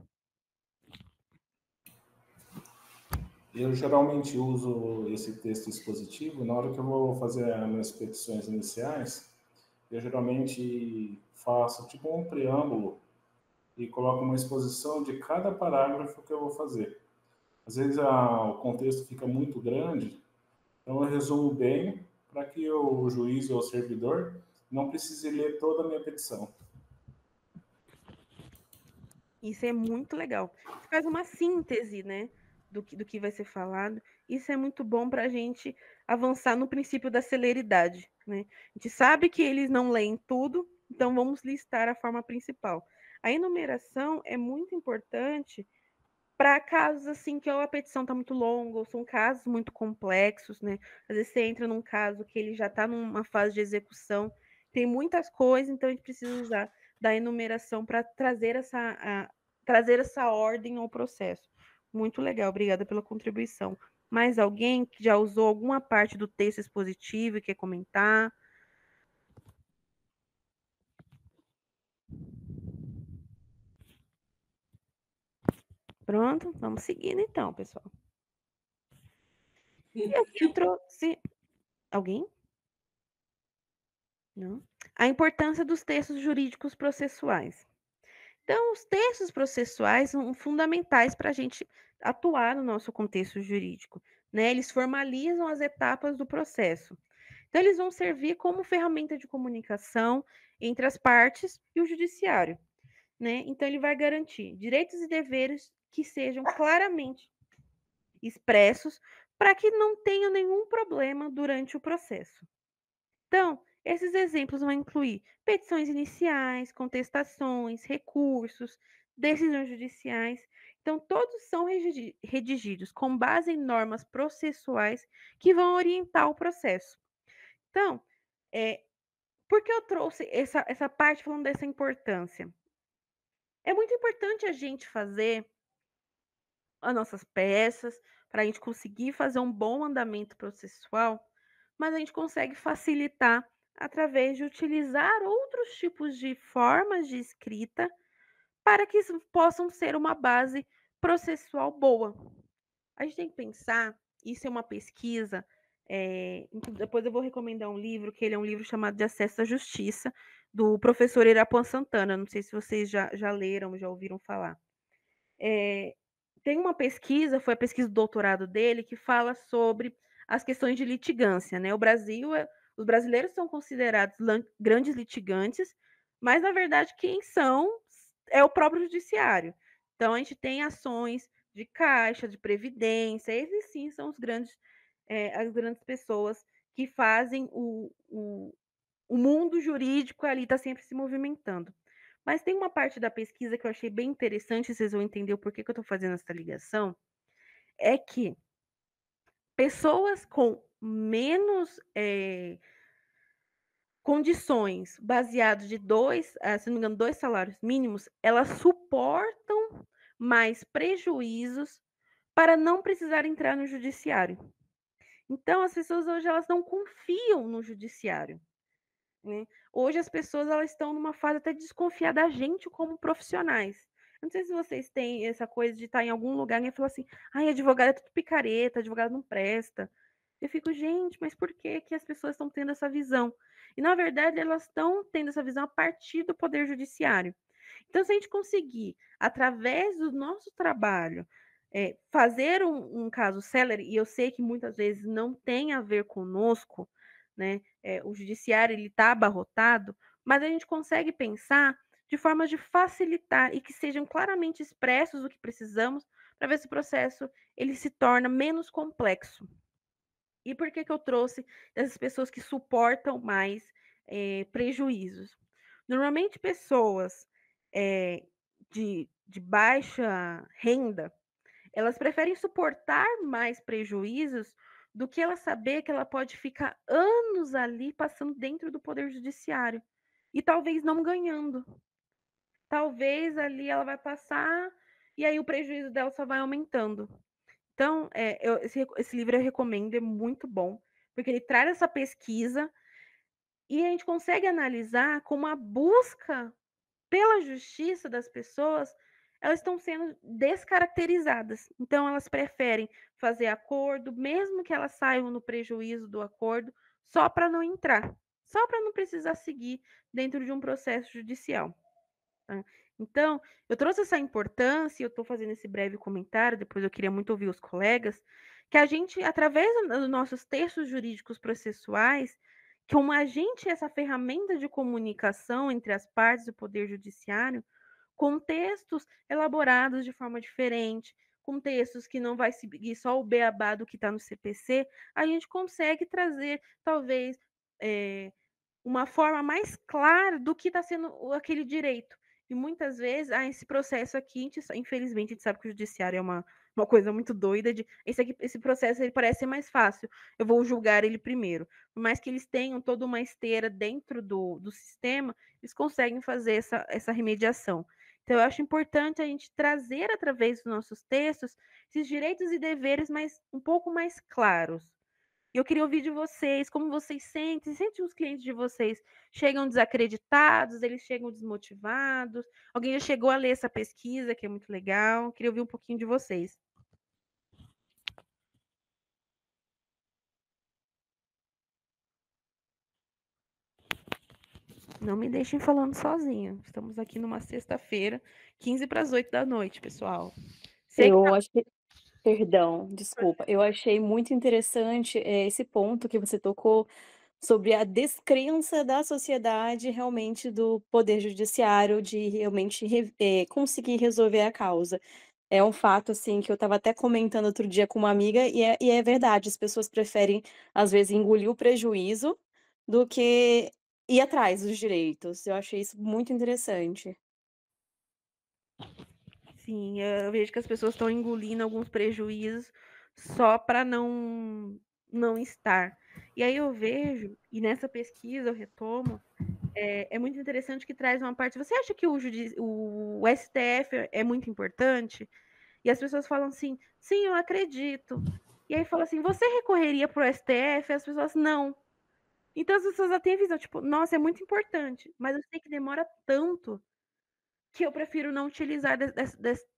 F: Eu geralmente uso esse texto expositivo na hora que eu vou fazer as minhas petições iniciais. Eu geralmente faço tipo um preâmbulo e coloco uma exposição de cada parágrafo que eu vou fazer. Às vezes o contexto fica muito grande, então eu resumo bem para que o juiz ou o servidor não precise ler toda a minha petição.
A: Isso é muito legal. Você faz uma síntese, né, do que vai ser falado. Isso é muito bom para a gente avançar no princípio da celeridade, né? A gente sabe que eles não leem tudo, então vamos listar a forma principal. A enumeração é muito importante para casos assim que a petição está muito longa, ou são casos muito complexos, né? Às vezes você entra num caso que ele já está numa fase de execução, tem muitas coisas, então a gente precisa usar da enumeração para trazer essa ordem ao processo. Muito legal, obrigada pela contribuição. Mais alguém que já usou alguma parte do texto expositivo e quer comentar? Pronto, vamos seguindo então, pessoal. E aqui eu trouxe... Alguém? Não? A importância dos textos jurídicos processuais. Então, os textos processuais são fundamentais para a gente atuar no nosso contexto jurídico, né? Eles formalizam as etapas do processo. Então, eles vão servir como ferramenta de comunicação entre as partes e o judiciário, né? Então, ele vai garantir direitos e deveres que sejam claramente expressos para que não tenha nenhum problema durante o processo. Então, esses exemplos vão incluir petições iniciais, contestações, recursos, decisões judiciais. Então, todos são redigidos com base em normas processuais que vão orientar o processo. Então, por que eu trouxe essa parte falando dessa importância? É muito importante a gente fazer as nossas peças para a gente conseguir fazer um bom andamento processual, mas a gente consegue facilitar através de utilizar outros tipos de formas de escrita para que isso possam ser uma base processual boa. A gente tem que pensar, isso é uma pesquisa, depois eu vou recomendar um livro, que ele é um livro chamado De Acesso à Justiça, do professor Irapuan Santana, não sei se vocês já leram, já ouviram falar. Tem uma pesquisa, foi a pesquisa do doutorado dele, que fala sobre as questões de litigância, né? Os brasileiros são considerados grandes litigantes, mas na verdade quem são é o próprio judiciário. Então a gente tem ações de caixa, de previdência, esses sim são as grandes pessoas que fazem o mundo jurídico ali está sempre se movimentando. Mas tem uma parte da pesquisa que eu achei bem interessante, vocês vão entender o porquê que eu estou fazendo essa ligação, é que pessoas com menos condições, baseadas de se não me engano, 2 salários mínimos, elas suportam mais prejuízos para não precisar entrar no judiciário. Então, as pessoas hoje elas não confiam no judiciário. Né? Hoje as pessoas elas estão numa fase até de desconfiar da gente como profissionais. Não sei se vocês têm essa coisa de estar em algum lugar e falar assim, ai, advogado é tudo picareta, advogado não presta. Eu fico, gente, mas por que que as pessoas estão tendo essa visão? E, na verdade, elas estão tendo essa visão a partir do Poder Judiciário. Então, se a gente conseguir, através do nosso trabalho, fazer um caso célere, e eu sei que muitas vezes não tem a ver conosco, né? O judiciário está abarrotado, mas a gente consegue pensar de formas de facilitar e que sejam claramente expressos o que precisamos para ver se o processo ele se torna menos complexo. E por que eu trouxe essas pessoas que suportam mais prejuízos? Normalmente pessoas de baixa renda, elas preferem suportar mais prejuízos do que ela saber que ela pode ficar anos ali passando dentro do poder judiciário e talvez não ganhando. Talvez ali ela vai passar e aí o prejuízo dela só vai aumentando. Então, esse livro eu recomendo, é muito bom, porque ele traz essa pesquisa e a gente consegue analisar como a busca pela justiça das pessoas, elas estão sendo descaracterizadas. Então, elas preferem fazer acordo, mesmo que elas saiam no prejuízo do acordo, só para não entrar, só para não precisar seguir dentro de um processo judicial. Tá? Então, eu trouxe essa importância, eu estou fazendo esse breve comentário, depois eu queria muito ouvir os colegas, que a gente, através dos nossos textos jurídicos processuais, como agente, essa ferramenta de comunicação entre as partes do Poder Judiciário, com textos elaborados de forma diferente, com textos que não vai seguir só o beabá do que está no CPC, a gente consegue trazer, talvez, uma forma mais clara do que está sendo aquele direito. E muitas vezes, esse processo aqui, infelizmente, a gente sabe que o judiciário é uma coisa muito doida. Esse processo ele parece ser mais fácil. Eu vou julgar ele primeiro. Por mais que eles tenham toda uma esteira dentro do sistema, eles conseguem fazer essa remediação. Então, eu acho importante a gente trazer, através dos nossos textos, esses direitos e deveres um pouco mais claros. E eu queria ouvir de vocês, como vocês sentem os clientes de vocês chegam desacreditados, eles chegam desmotivados? Alguém já chegou a ler essa pesquisa, que é muito legal? Queria ouvir um pouquinho de vocês. Não me deixem falando sozinho. Estamos aqui numa sexta-feira, 7:45 da noite, pessoal. Sei que
G: Eu achei Perdão, desculpa. Eu achei muito interessante, esse ponto que você tocou sobre a descrença da sociedade realmente do poder judiciário de realmente conseguir resolver a causa. É um fato, assim, que eu estava até comentando outro dia com uma amiga e é verdade, as pessoas preferem, às vezes, engolir o prejuízo do que ir atrás dos direitos. Eu achei isso muito interessante.
A: sim, eu vejo que as pessoas estão engolindo alguns prejuízos só para não estar. E aí eu vejo, e nessa pesquisa eu retomo, é muito interessante que traz uma parte. Você acha que o STF é muito importante? E as pessoas falam assim, sim, eu acredito. E aí fala assim, você recorreria para o STF? E as pessoas, não. Então as pessoas já têm a visão, tipo, nossa, é muito importante, mas eu sei que demora tanto que eu prefiro não utilizar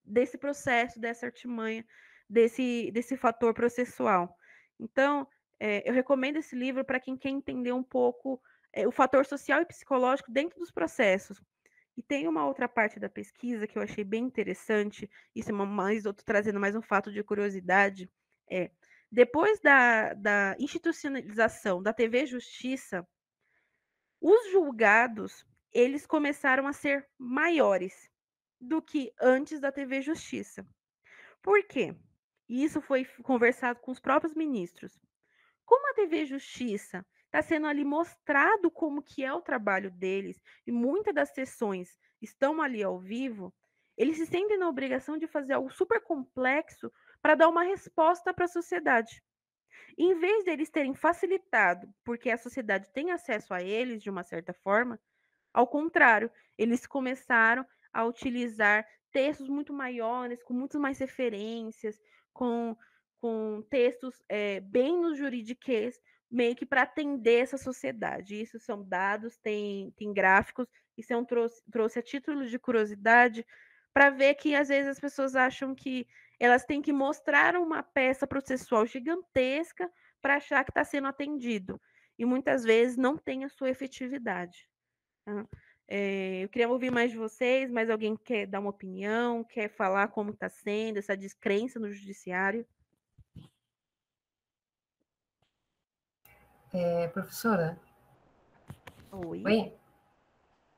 A: desse processo, dessa artimanha, desse fator processual. Então, eu recomendo esse livro para quem quer entender um pouco o fator social e psicológico dentro dos processos. E tem uma outra parte da pesquisa que eu achei bem interessante, isso é outro trazendo mais um fato de curiosidade, depois da institucionalização da TV Justiça, os julgados, eles começaram a ser maiores do que antes da TV Justiça. Por quê? E isso foi conversado com os próprios ministros. Como a TV Justiça está sendo ali mostrado como que é o trabalho deles, e muitas das sessões estão ali ao vivo, eles se sentem na obrigação de fazer algo super complexo para dar uma resposta para a sociedade. Em vez deles terem facilitado, porque a sociedade tem acesso a eles de uma certa forma, ao contrário, eles começaram a utilizar textos muito maiores, com muitas mais referências, com, com textos bem no juridiquês, meio que para atender essa sociedade. Isso são dados, tem gráficos, isso é trouxe a título de curiosidade, para ver que às vezes as pessoas acham que elas têm que mostrar uma peça processual gigantesca para achar que está sendo atendido. E muitas vezes não tem a sua efetividade. Tá? Eu queria ouvir mais de vocês, mas alguém quer dar uma opinião, quer falar como está sendo essa descrença no judiciário?
C: Professora?
A: Oi.
C: Oi?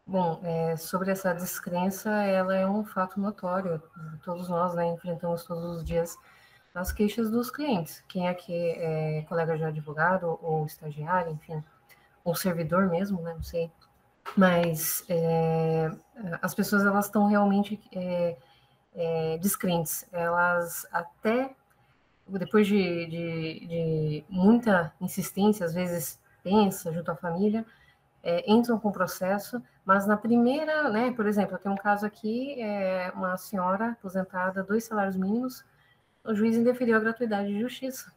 C: Bom, sobre essa descrença, ela é um fato notório. Todos nós, né, enfrentamos todos os dias as queixas dos clientes. Quem é que é colega de advogado ou estagiário, enfim, ou servidor mesmo, né, não sei. Mas as pessoas, elas estão realmente descrentes. Elas até, depois de muita insistência, às vezes pensa junto à família, entram com o processo, mas na primeira, né, por exemplo, eu tenho um caso aqui, uma senhora aposentada, 2 salários mínimos, o juiz indeferiu a gratuidade de justiça.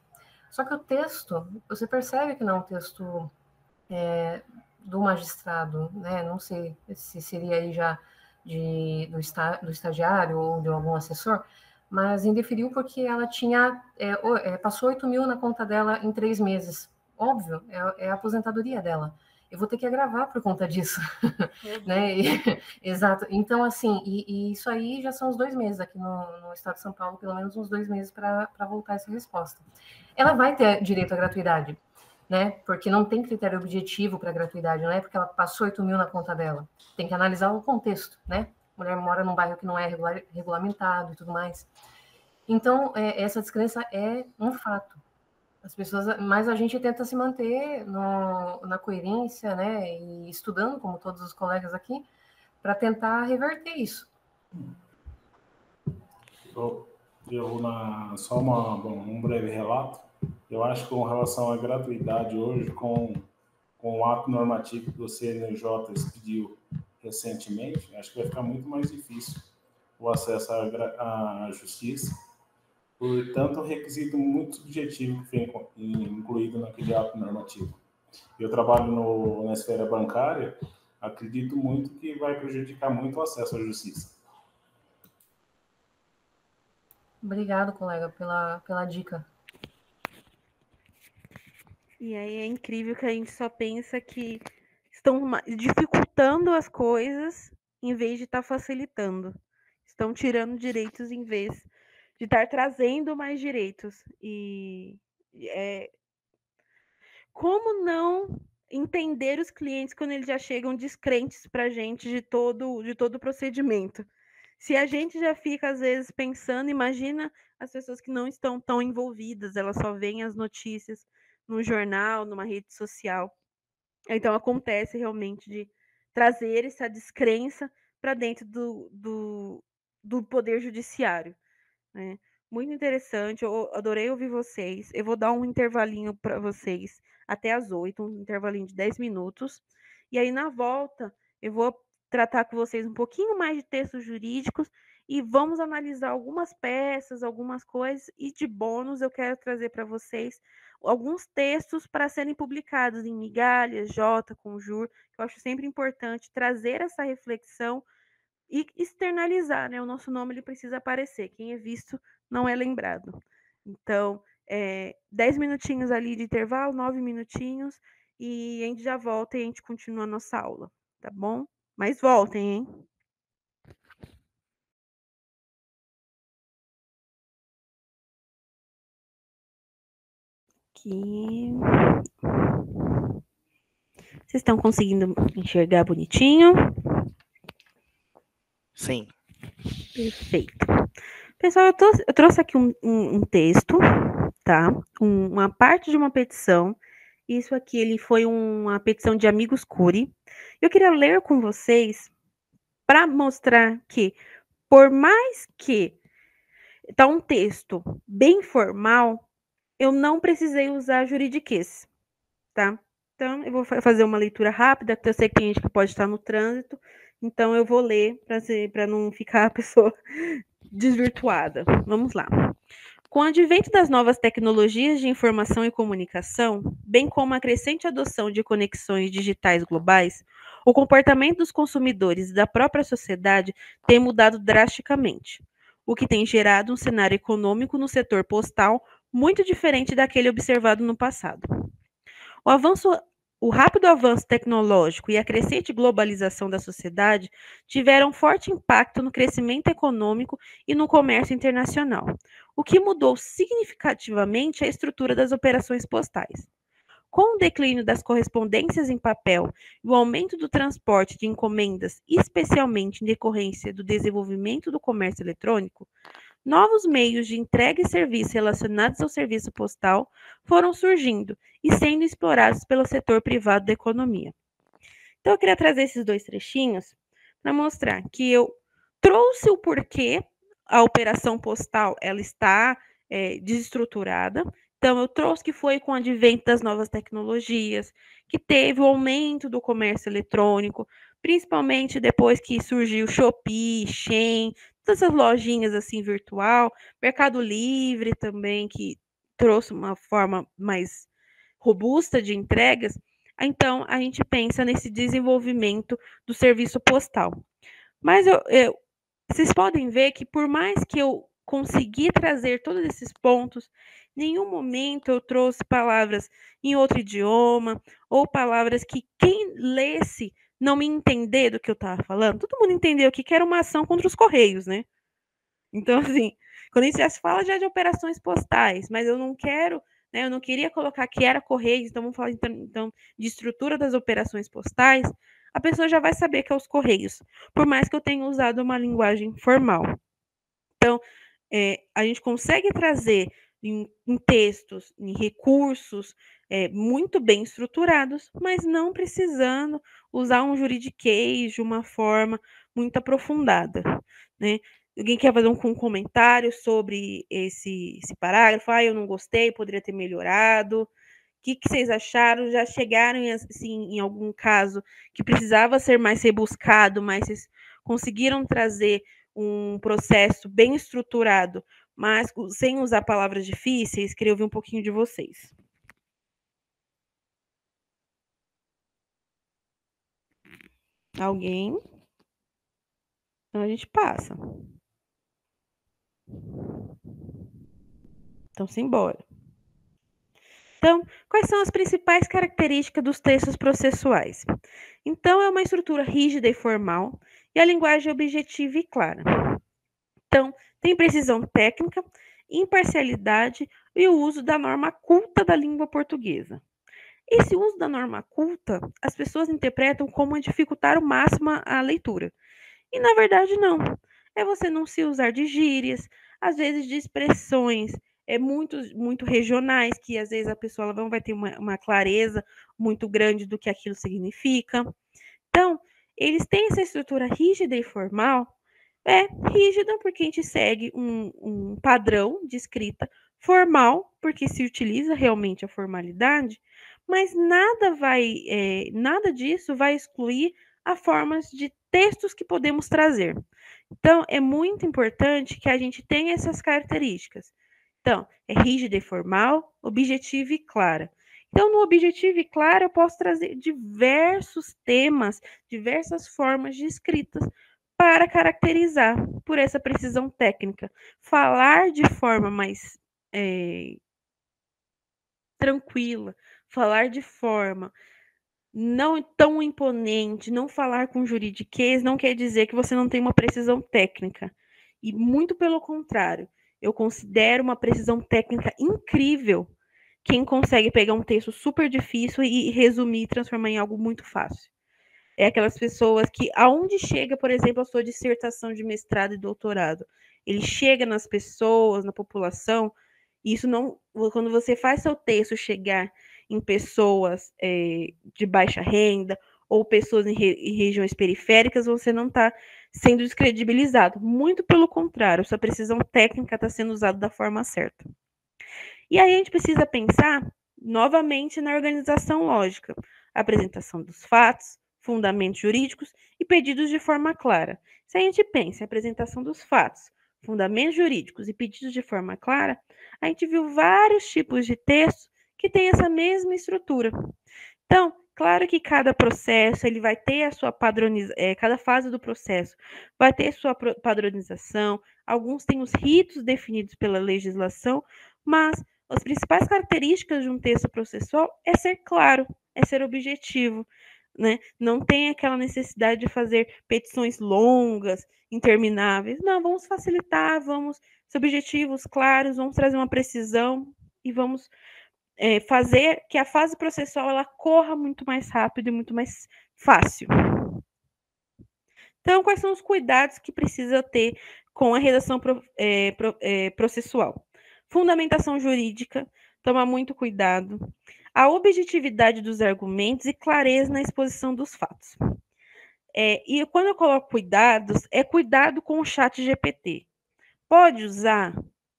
C: Só que o texto, você percebe que não é um texto do magistrado, né, não sei se seria aí já do estagiário ou de algum assessor, mas indeferiu porque ela tinha, passou 8 mil na conta dela em 3 meses. Óbvio, é a aposentadoria dela. Eu vou ter que agravar por conta disso, né? Exato. Então, assim, e isso aí já são os 2 meses aqui no estado de São Paulo, pelo menos uns 2 meses para voltar essa resposta. Ela vai ter direito à gratuidade, né? Porque não tem critério objetivo para gratuidade, não é porque ela passou 8 mil na conta dela. Tem que analisar o contexto, né? A mulher mora num bairro que não é regulamentado e tudo mais. Então, essa descrença é um fato. As pessoas, mas a gente tenta se manter na coerência, né? E estudando, como todos os colegas aqui, para tentar reverter isso.
F: Só um breve relato. Eu acho que com relação à gratuidade hoje, com o ato normativo que o CNJ expediu recentemente, acho que vai ficar muito mais difícil o acesso à justiça. por tanto requisito muito subjetivo que foi incluído naquele ato normativo. Eu trabalho na esfera bancária, acredito muito que vai prejudicar muito o acesso à justiça.
C: Obrigado, colega, pela dica.
A: E aí é incrível que a gente só pensa que estão dificultando as coisas em vez de estar facilitando. Estão tirando direitos em vez de estar trazendo mais direitos. E como não entender os clientes quando eles já chegam descrentes para a gente de todo o procedimento? Se a gente já fica, às vezes, pensando, imagina as pessoas que não estão tão envolvidas, elas só veem as notícias no jornal, numa rede social. Então, acontece realmente de trazer essa descrença para dentro do Poder Judiciário, né? Muito interessante, eu adorei ouvir vocês. Eu vou dar um intervalinho para vocês até às 8, um intervalinho de 10 minutos. E aí, na volta, eu vou tratar com vocês um pouquinho mais de textos jurídicos e vamos analisar algumas peças, algumas coisas. E de bônus, eu quero trazer para vocês alguns textos para serem publicados em migalhas, J, Conjur, que eu acho sempre importante trazer essa reflexão e externalizar, né? O nosso nome ele precisa aparecer. Quem é visto não é lembrado. Então, 10 minutinhos ali de intervalo, 9 minutinhos, e a gente já volta e a gente continua a nossa aula, tá bom? Mas voltem, hein? Aqui. Vocês estão conseguindo enxergar bonitinho?
H: Sim.
A: Perfeito. Pessoal, eu trouxe aqui um texto, tá? Uma parte de uma petição. Isso aqui ele foi uma petição de Amigos Curi. Eu queria ler com vocês para mostrar que, por mais que tá um texto bem formal, eu não precisei usar juridiquês, tá? Então, eu vou fazer uma leitura rápida, porque eu sei que tem gente que pode estar no trânsito, então eu vou ler para não ficar a pessoa desvirtuada. Vamos lá. Com o advento das novas tecnologias de informação e comunicação, bem como a crescente adoção de conexões digitais globais, o comportamento dos consumidores e da própria sociedade tem mudado drasticamente, o que tem gerado um cenário econômico no setor postal muito diferente daquele observado no passado. O rápido avanço tecnológico e a crescente globalização da sociedade tiveram forte impacto no crescimento econômico e no comércio internacional, o que mudou significativamente a estrutura das operações postais. Com o declínio das correspondências em papel e o aumento do transporte de encomendas, especialmente em decorrência do desenvolvimento do comércio eletrônico, novos meios de entrega e serviço relacionados ao serviço postal foram surgindo e sendo explorados pelo setor privado da economia. Então, eu queria trazer esses dois trechinhos para mostrar que eu trouxe o porquê a operação postal ela está desestruturada. Então, eu trouxe que foi com o advento das novas tecnologias, que teve o aumento do comércio eletrônico, principalmente depois que surgiu Shopee, Shein, todas essas lojinhas assim virtual, Mercado Livre também, que trouxe uma forma mais robusta de entregas. Então, a gente pensa nesse desenvolvimento do serviço postal. Mas vocês podem ver que por mais que eu consegui trazer todos esses pontos, em nenhum momento eu trouxe palavras em outro idioma ou palavras que quem lesse não me entender do que eu estava falando. Todo mundo entendeu que era uma ação contra os Correios, né? Então, assim, quando a gente já se fala já de operações postais, mas eu não quero, né, eu não queria colocar que era Correios, então vamos falar então de estrutura das operações postais, a pessoa já vai saber que é os Correios, por mais que eu tenha usado uma linguagem formal. Então, a gente consegue trazer em textos, em recursos muito bem estruturados, mas não precisando usar um juridiquês de uma forma muito aprofundada, né? Alguém quer fazer um comentário sobre esse parágrafo? Eu não gostei, poderia ter melhorado. O que vocês acharam? Já chegaram assim, em algum caso que precisava ser mais rebuscado, mas vocês conseguiram trazer um processo bem estruturado, mas sem usar palavras difíceis, queria ouvir um pouquinho de vocês. Alguém? Então a gente passa. Então, simbora. Então, quais são as principais características dos textos processuais? Então, é uma estrutura rígida e formal e a linguagem objetiva e clara. Então, tem precisão técnica, imparcialidade e o uso da norma culta da língua portuguesa. Esse uso da norma culta, as pessoas interpretam como dificultar ao máximo a leitura. E, na verdade, não. É você não se usar de gírias, às vezes de expressões muito regionais, que às vezes a pessoa não vai ter uma clareza muito grande do que aquilo significa. Então, eles têm essa estrutura rígida e formal. É rígida porque a gente segue um padrão de escrita formal, porque se utiliza realmente a formalidade, mas nada disso vai excluir a formas de textos que podemos trazer. Então, é muito importante que a gente tenha essas características. Então, é rígida e formal, objetiva e clara. Então, no objetivo e claro, eu posso trazer diversos temas, diversas formas de escritas para caracterizar por essa precisão técnica. Falar de forma mais tranquila, falar de forma não tão imponente, não falar com juridiquês, não quer dizer que você não tem uma precisão técnica. E muito pelo contrário, eu considero uma precisão técnica incrível quem consegue pegar um texto super difícil e resumir e transformar em algo muito fácil. É aquelas pessoas que, aonde chega, por exemplo, a sua dissertação de mestrado e doutorado, ele chega nas pessoas, na população, e isso não, quando você faz seu texto chegar em pessoas de baixa renda ou pessoas em regiões periféricas, você não está sendo descredibilizado. Muito pelo contrário, sua precisão técnica está sendo usada da forma certa. E aí a gente precisa pensar novamente na organização lógica, apresentação dos fatos, fundamentos jurídicos e pedidos de forma clara. Se a gente pensa em apresentação dos fatos, fundamentos jurídicos e pedidos de forma clara, a gente viu vários tipos de texto que têm essa mesma estrutura. Então, claro que cada processo ele vai ter a sua cada fase do processo vai ter sua padronização, alguns têm os ritos definidos pela legislação, mas as principais características de um texto processual é ser claro, é ser objetivo, né? Não tem aquela necessidade de fazer petições longas, intermináveis. Não, vamos facilitar, vamos ser objetivos claros, vamos trazer uma precisão e vamos fazer que a fase processual ela corra muito mais rápido e muito mais fácil. Então, quais são os cuidados que precisa ter com a redação processual? Fundamentação jurídica, tomar muito cuidado. A objetividade dos argumentos e clareza na exposição dos fatos. E quando eu coloco cuidados, é cuidado com o chat GPT. Pode usar?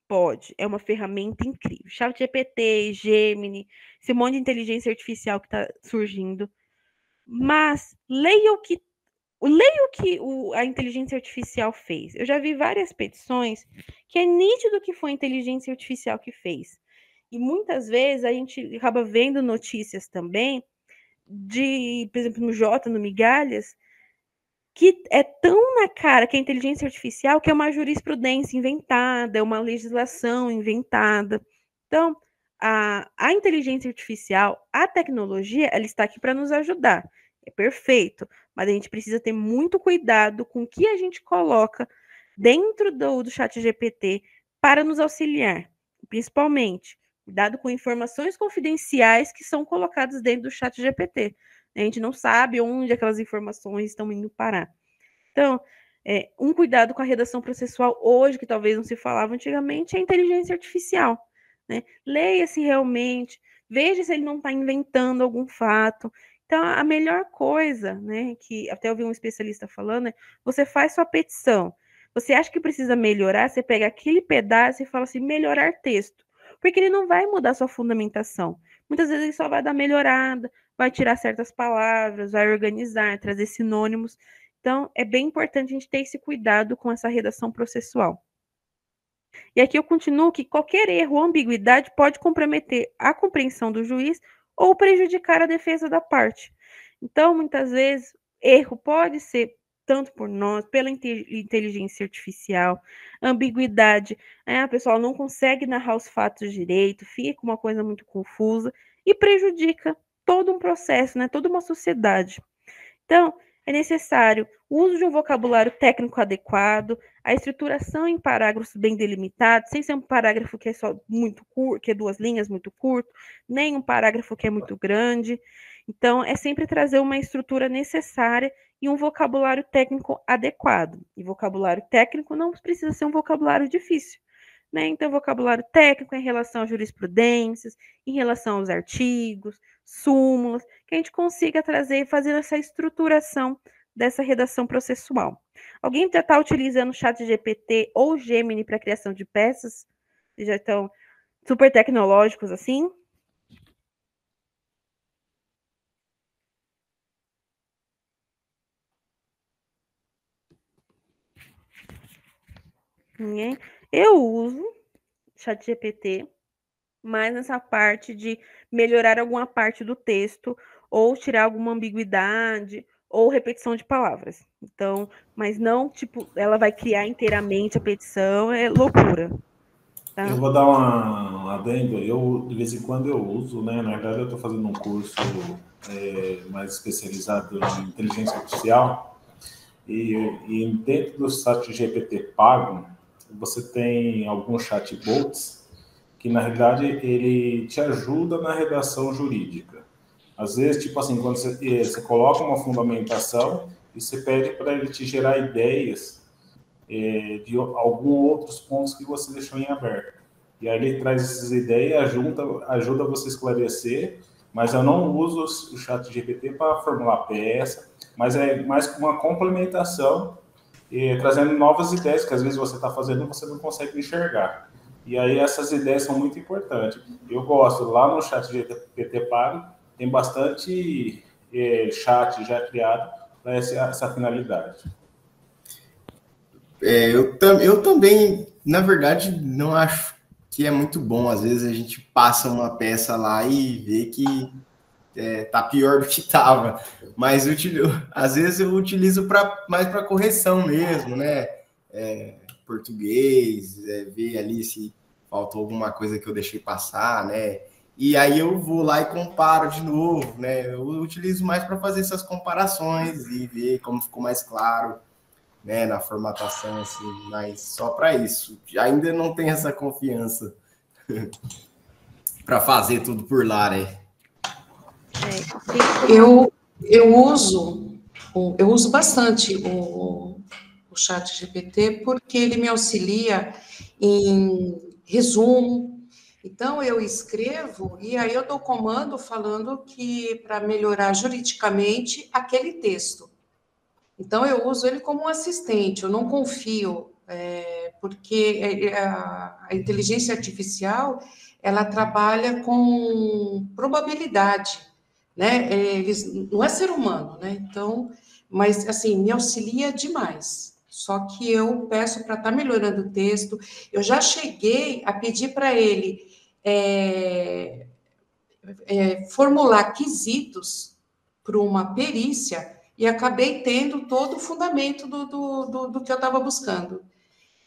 A: Pode. É uma ferramenta incrível. Chat GPT, Gemini, esse monte de inteligência artificial que está surgindo. Mas leia o que a inteligência artificial fez. Eu já vi várias petições que é nítido que foi a inteligência artificial que fez. E muitas vezes a gente acaba vendo notícias também por exemplo, no Jota, no Migalhas, que é tão na cara que a inteligência artificial que é uma jurisprudência inventada, é uma legislação inventada. Então, a inteligência artificial, a tecnologia, ela está aqui para nos ajudar. É perfeito, mas a gente precisa ter muito cuidado com o que a gente coloca dentro do chat GPT para nos auxiliar, principalmente cuidado com informações confidenciais que são colocadas dentro do chat GPT. A gente não sabe onde aquelas informações estão indo parar. Então, um cuidado com a redação processual hoje, que talvez não se falava antigamente, é a inteligência artificial. Né? Leia se realmente, veja se ele não está inventando algum fato. Então, a melhor coisa, né, que até eu vi um especialista falando, é você faz sua petição. Você acha que precisa melhorar, você pega aquele pedaço e fala assim, melhorar texto. Porque ele não vai mudar sua fundamentação. Muitas vezes ele só vai dar melhorada, vai tirar certas palavras, vai organizar, trazer sinônimos. Então, é bem importante a gente ter esse cuidado com essa redação processual. E aqui eu continuo que qualquer erro ou ambiguidade pode comprometer a compreensão do juiz ou prejudicar a defesa da parte. Então, muitas vezes, erro pode ser tanto por nós, pela inteligência artificial, ambiguidade, a pessoa não consegue narrar os fatos direito, fica uma coisa muito confusa e prejudica todo um processo, né, toda uma sociedade. Então, é necessário o uso de um vocabulário técnico adequado, a estruturação em parágrafos bem delimitados, sem ser um parágrafo que é só muito curto, que é 2 linhas muito curto, nem um parágrafo que é muito grande. Então, é sempre trazer uma estrutura necessária e um vocabulário técnico adequado. E vocabulário técnico não precisa ser um vocabulário difícil, né? Então, vocabulário técnico em relação a jurisprudências, em relação aos artigos, súmulas, que a gente consiga trazer e fazer essa estruturação dessa redação processual. Alguém já está utilizando o ChatGPT ou Gemini para criação de peças? Já estão super tecnológicos assim? Ninguém? Eu uso ChatGPT, mas nessa parte de melhorar alguma parte do texto ou tirar alguma ambiguidade ou repetição de palavras. Então, mas não, tipo, ela vai criar inteiramente a petição, é loucura. Tá?
F: Eu vou dar um adendo. Eu, de vez em quando, eu uso, né? Na verdade, eu estou fazendo um curso mais especializado em inteligência artificial. E dentro do ChatGPT pago, você tem alguns chatbots que, na realidade, ele te ajuda na redação jurídica. Às vezes, tipo assim, quando você coloca uma fundamentação e você pede para ele te gerar ideias de alguns outros pontos que você deixou em aberto. E aí ele traz essas ideias e ajuda você a esclarecer, mas eu não uso o ChatGPT para formular peça, mas é mais uma complementação, trazendo novas ideias que às vezes você está fazendo e você não consegue enxergar. E aí essas ideias são muito importantes. Eu gosto, lá no ChatGPT pago, tem bastante chat já criado para essa finalidade.
D: Eu também, na verdade, não acho que é muito bom. Às vezes a gente passa uma peça lá e vê que tá pior do que estava. Mas às vezes eu utilizo mais para correção mesmo, né? Português, ver ali se faltou alguma coisa que eu deixei passar, né? E aí eu vou lá e comparo de novo, né? Eu utilizo mais para fazer essas comparações e ver como ficou mais claro, né, na formatação, assim, mas só para isso. Ainda não tem essa confiança para fazer tudo por lá, né?
H: Eu uso bastante o ChatGPT porque ele me auxilia em resumo. Então, eu escrevo e aí eu dou comando falando que para melhorar juridicamente aquele texto. Então, eu uso ele como um assistente, eu não confio, porque a inteligência artificial, ela trabalha com probabilidade, né? Não é ser humano, né? Então, mas, assim, me auxilia demais. Só que eu peço para estar melhorando o texto. Eu já cheguei a pedir para ele formular quesitos para uma perícia e acabei tendo todo o fundamento do que eu estava buscando.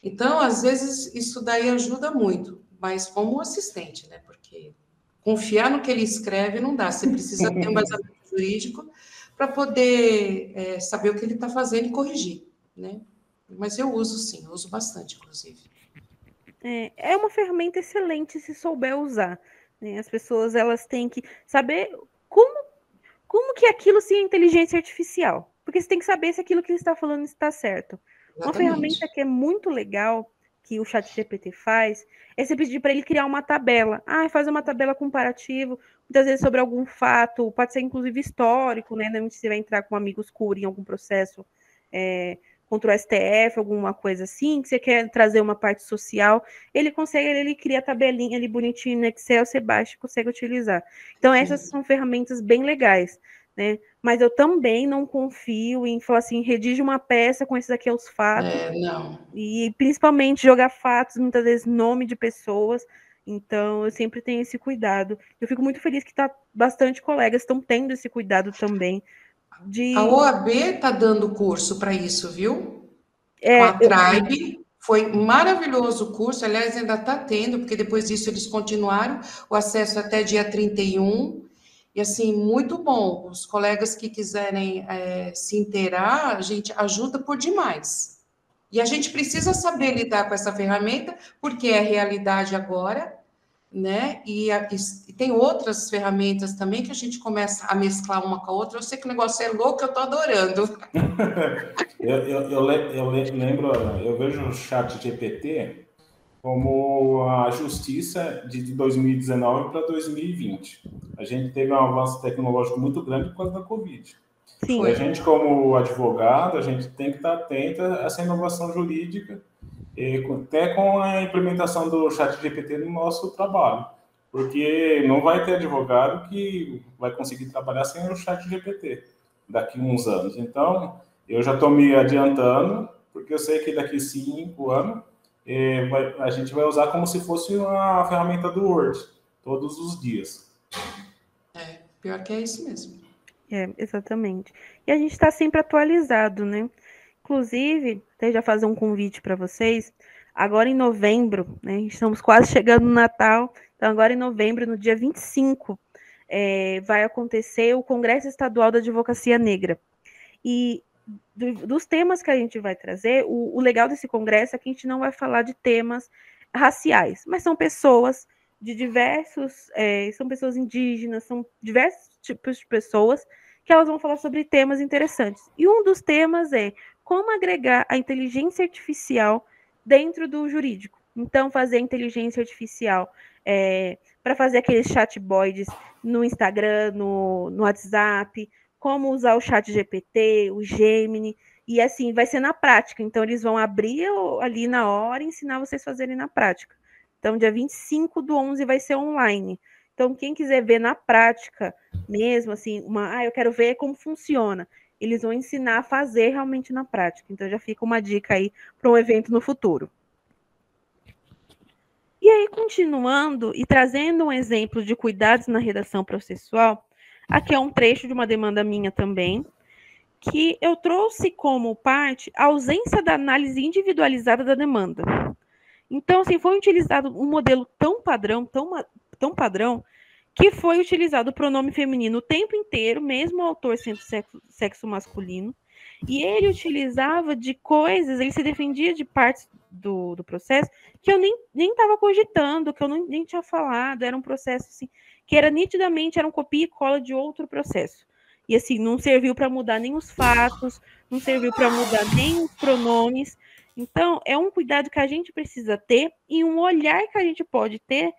H: Então, às vezes, isso daí ajuda muito, mas como assistente, né? Porque confiar no que ele escreve não dá, você precisa ter um embasamento jurídico para poder saber o que ele está fazendo e corrigir, né? Mas eu uso sim, eu uso bastante, inclusive.
A: É uma ferramenta excelente se souber usar, né? As pessoas elas têm que saber como que aquilo se é inteligência artificial, porque você tem que saber se aquilo que ele está falando está certo.
H: Exatamente.
A: Uma ferramenta que é muito legal que o ChatGPT faz é você pedir para ele criar uma tabela. Faz uma tabela comparativa, muitas vezes sobre algum fato, pode ser inclusive histórico, né? Você vai entrar com amigos cura em algum processo contra o STF, alguma coisa assim, que você quer trazer uma parte social, ele cria a tabelinha ali bonitinho no Excel, você baixa e consegue utilizar. Então, essas são ferramentas bem legais, né? Mas eu também não confio em falar assim, redige uma peça com esses aqui os fatos.
H: Não.
A: E principalmente jogar fatos, muitas vezes nome de pessoas. Então, eu sempre tenho esse cuidado. Eu fico muito feliz que bastante colegas estão tendo esse cuidado também.
H: A OAB está dando curso para isso, viu? Com a Tribe. Foi maravilhoso o curso, aliás, ainda está tendo, porque depois disso eles continuaram, o acesso até dia 31. E assim, muito bom. Os colegas que quiserem se inteirar, a gente ajuda por demais. E a gente precisa saber lidar com essa ferramenta, porque é realidade agora, né? E tem outras ferramentas também que a gente começa a mesclar uma com a outra. Eu sei que o negócio é louco, eu estou adorando.
F: eu lembro, eu vejo o chat GPT como a justiça de 2019 para 2020. A gente teve um avanço tecnológico muito grande por causa da Covid.
A: Sim.
F: E a gente, como advogado, a gente tem que estar atento a essa inovação jurídica, até com a implementação do chat GPT no nosso trabalho. Porque não vai ter advogado que vai conseguir trabalhar sem o chat GPT daqui a uns anos. Então, eu já estou me adiantando, porque eu sei que daqui a 5 anos a gente vai usar como se fosse uma ferramenta do Word, todos os dias.
H: Pior que é isso mesmo.
A: Exatamente. E a gente está sempre atualizado, né? Inclusive, até já fazer um convite para vocês, agora em novembro, né? Estamos quase chegando no Natal, então agora em novembro, no dia 25, vai acontecer o Congresso Estadual da Advocacia Negra. E dos temas que a gente vai trazer, o legal desse congresso é que a gente não vai falar de temas raciais, mas são pessoas de diversos, são pessoas indígenas, são diversos tipos de pessoas que elas vão falar sobre temas interessantes. E um dos temas é como agregar a inteligência artificial dentro do jurídico. Então, fazer a inteligência artificial para fazer aqueles chatbots no Instagram, no WhatsApp, como usar o chat GPT, o Gemini, e assim, vai ser na prática. Então, eles vão abrir ali na hora e ensinar vocês a fazerem na prática. Então, dia 25/11 vai ser online. Então, quem quiser ver na prática mesmo, assim, eu quero ver como funciona. Eles vão ensinar a fazer realmente na prática. Então, já fica uma dica aí para um evento no futuro. E aí, continuando e trazendo um exemplo de cuidados na redação processual, aqui é um trecho de uma demanda minha também, que eu trouxe como parte a ausência da análise individualizada da demanda. Então, assim, foi utilizado um modelo tão padrão, tão padrão, que foi utilizado o pronome feminino o tempo inteiro, mesmo o autor sendo sexo masculino, e ele utilizava de coisas, ele se defendia de partes do processo que eu nem estava cogitando, que eu nem tinha falado, era um processo assim, que era nitidamente, era um copia e cola de outro processo. E assim, não serviu para mudar nem os fatos, não serviu para mudar nem os pronomes. Então, é um cuidado que a gente precisa ter e um olhar que a gente pode ter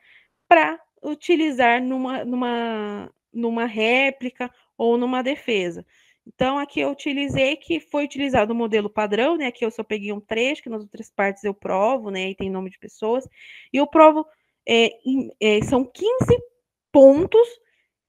A: para utilizar numa réplica ou numa defesa. Então, aqui eu utilizei que foi utilizado o modelo padrão, né? Aqui eu só peguei um trecho, que nas outras partes eu provo, né? E tem nome de pessoas. E eu provo, são 15 pontos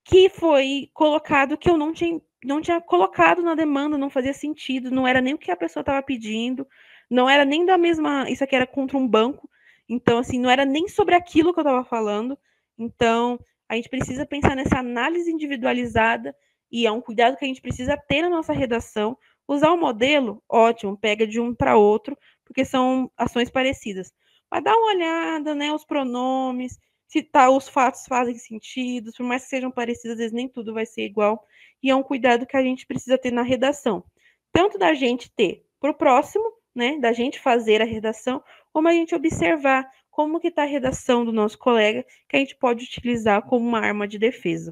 A: que foi colocado que eu não tinha colocado na demanda, não fazia sentido, não era nem o que a pessoa estava pedindo, não era nem da mesma. Isso aqui era contra um banco, então, assim, não era nem sobre aquilo que eu estava falando. Então, a gente precisa pensar nessa análise individualizada e é um cuidado que a gente precisa ter na nossa redação. Usar o modelo, ótimo, pega de um para outro, porque são ações parecidas. Mas dá uma olhada, né, os pronomes, se os fatos fazem sentido, por mais que sejam parecidos, às vezes nem tudo vai ser igual. E é um cuidado que a gente precisa ter na redação. Tanto da gente ter para o próximo, né, da gente fazer a redação, como a gente observar como que está a redação do nosso colega, que a gente pode utilizar como uma arma de defesa.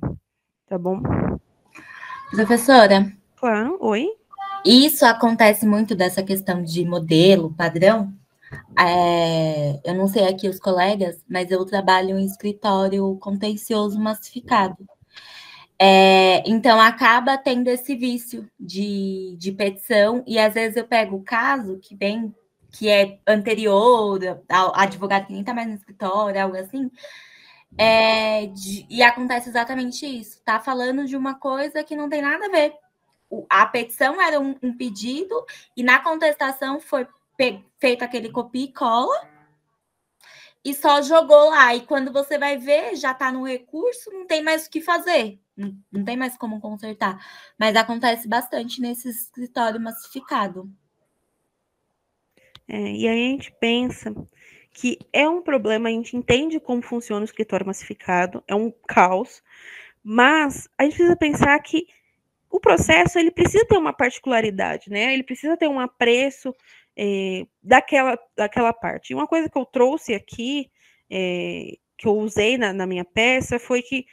A: Tá bom?
E: Professora?
A: Claro, oi?
E: Isso acontece muito dessa questão de modelo, padrão? Eu não sei aqui os colegas, mas eu trabalho em escritório contencioso massificado. Então, acaba tendo esse vício de petição, e às vezes eu pego o caso que é anterior ao advogado que nem está mais no escritório, algo assim, E acontece exatamente isso. Tá falando de uma coisa que não tem nada a ver. A petição era um pedido e na contestação foi feito aquele copia e cola e só jogou lá. E quando você vai ver, já está no recurso, não tem mais o que fazer. Não tem mais como consertar. Mas acontece bastante nesse escritório massificado.
A: E aí a gente pensa que é um problema, a gente entende como funciona o escritório massificado, é um caos, mas a gente precisa pensar que o processo ele precisa ter uma particularidade, né? Ele precisa ter um apreço daquela parte. E uma coisa que eu trouxe aqui, que eu usei na minha peça, foi que,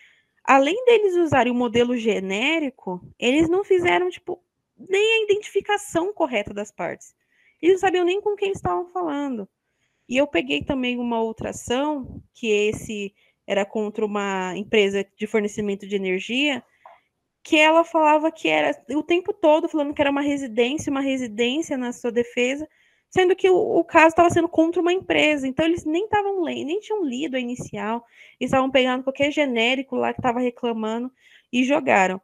A: além deles usarem o modelo genérico, eles não fizeram nem a identificação correta das partes. Eles não sabiam nem com quem estavam falando. E eu peguei também uma outra ação, que esse era contra uma empresa de fornecimento de energia, que ela falava que era o tempo todo falando que era uma residência na sua defesa, sendo que o caso estava sendo contra uma empresa. Então eles nem estavam lendo, nem tinham lido a inicial, eles estavam pegando qualquer genérico lá que estava reclamando e jogaram.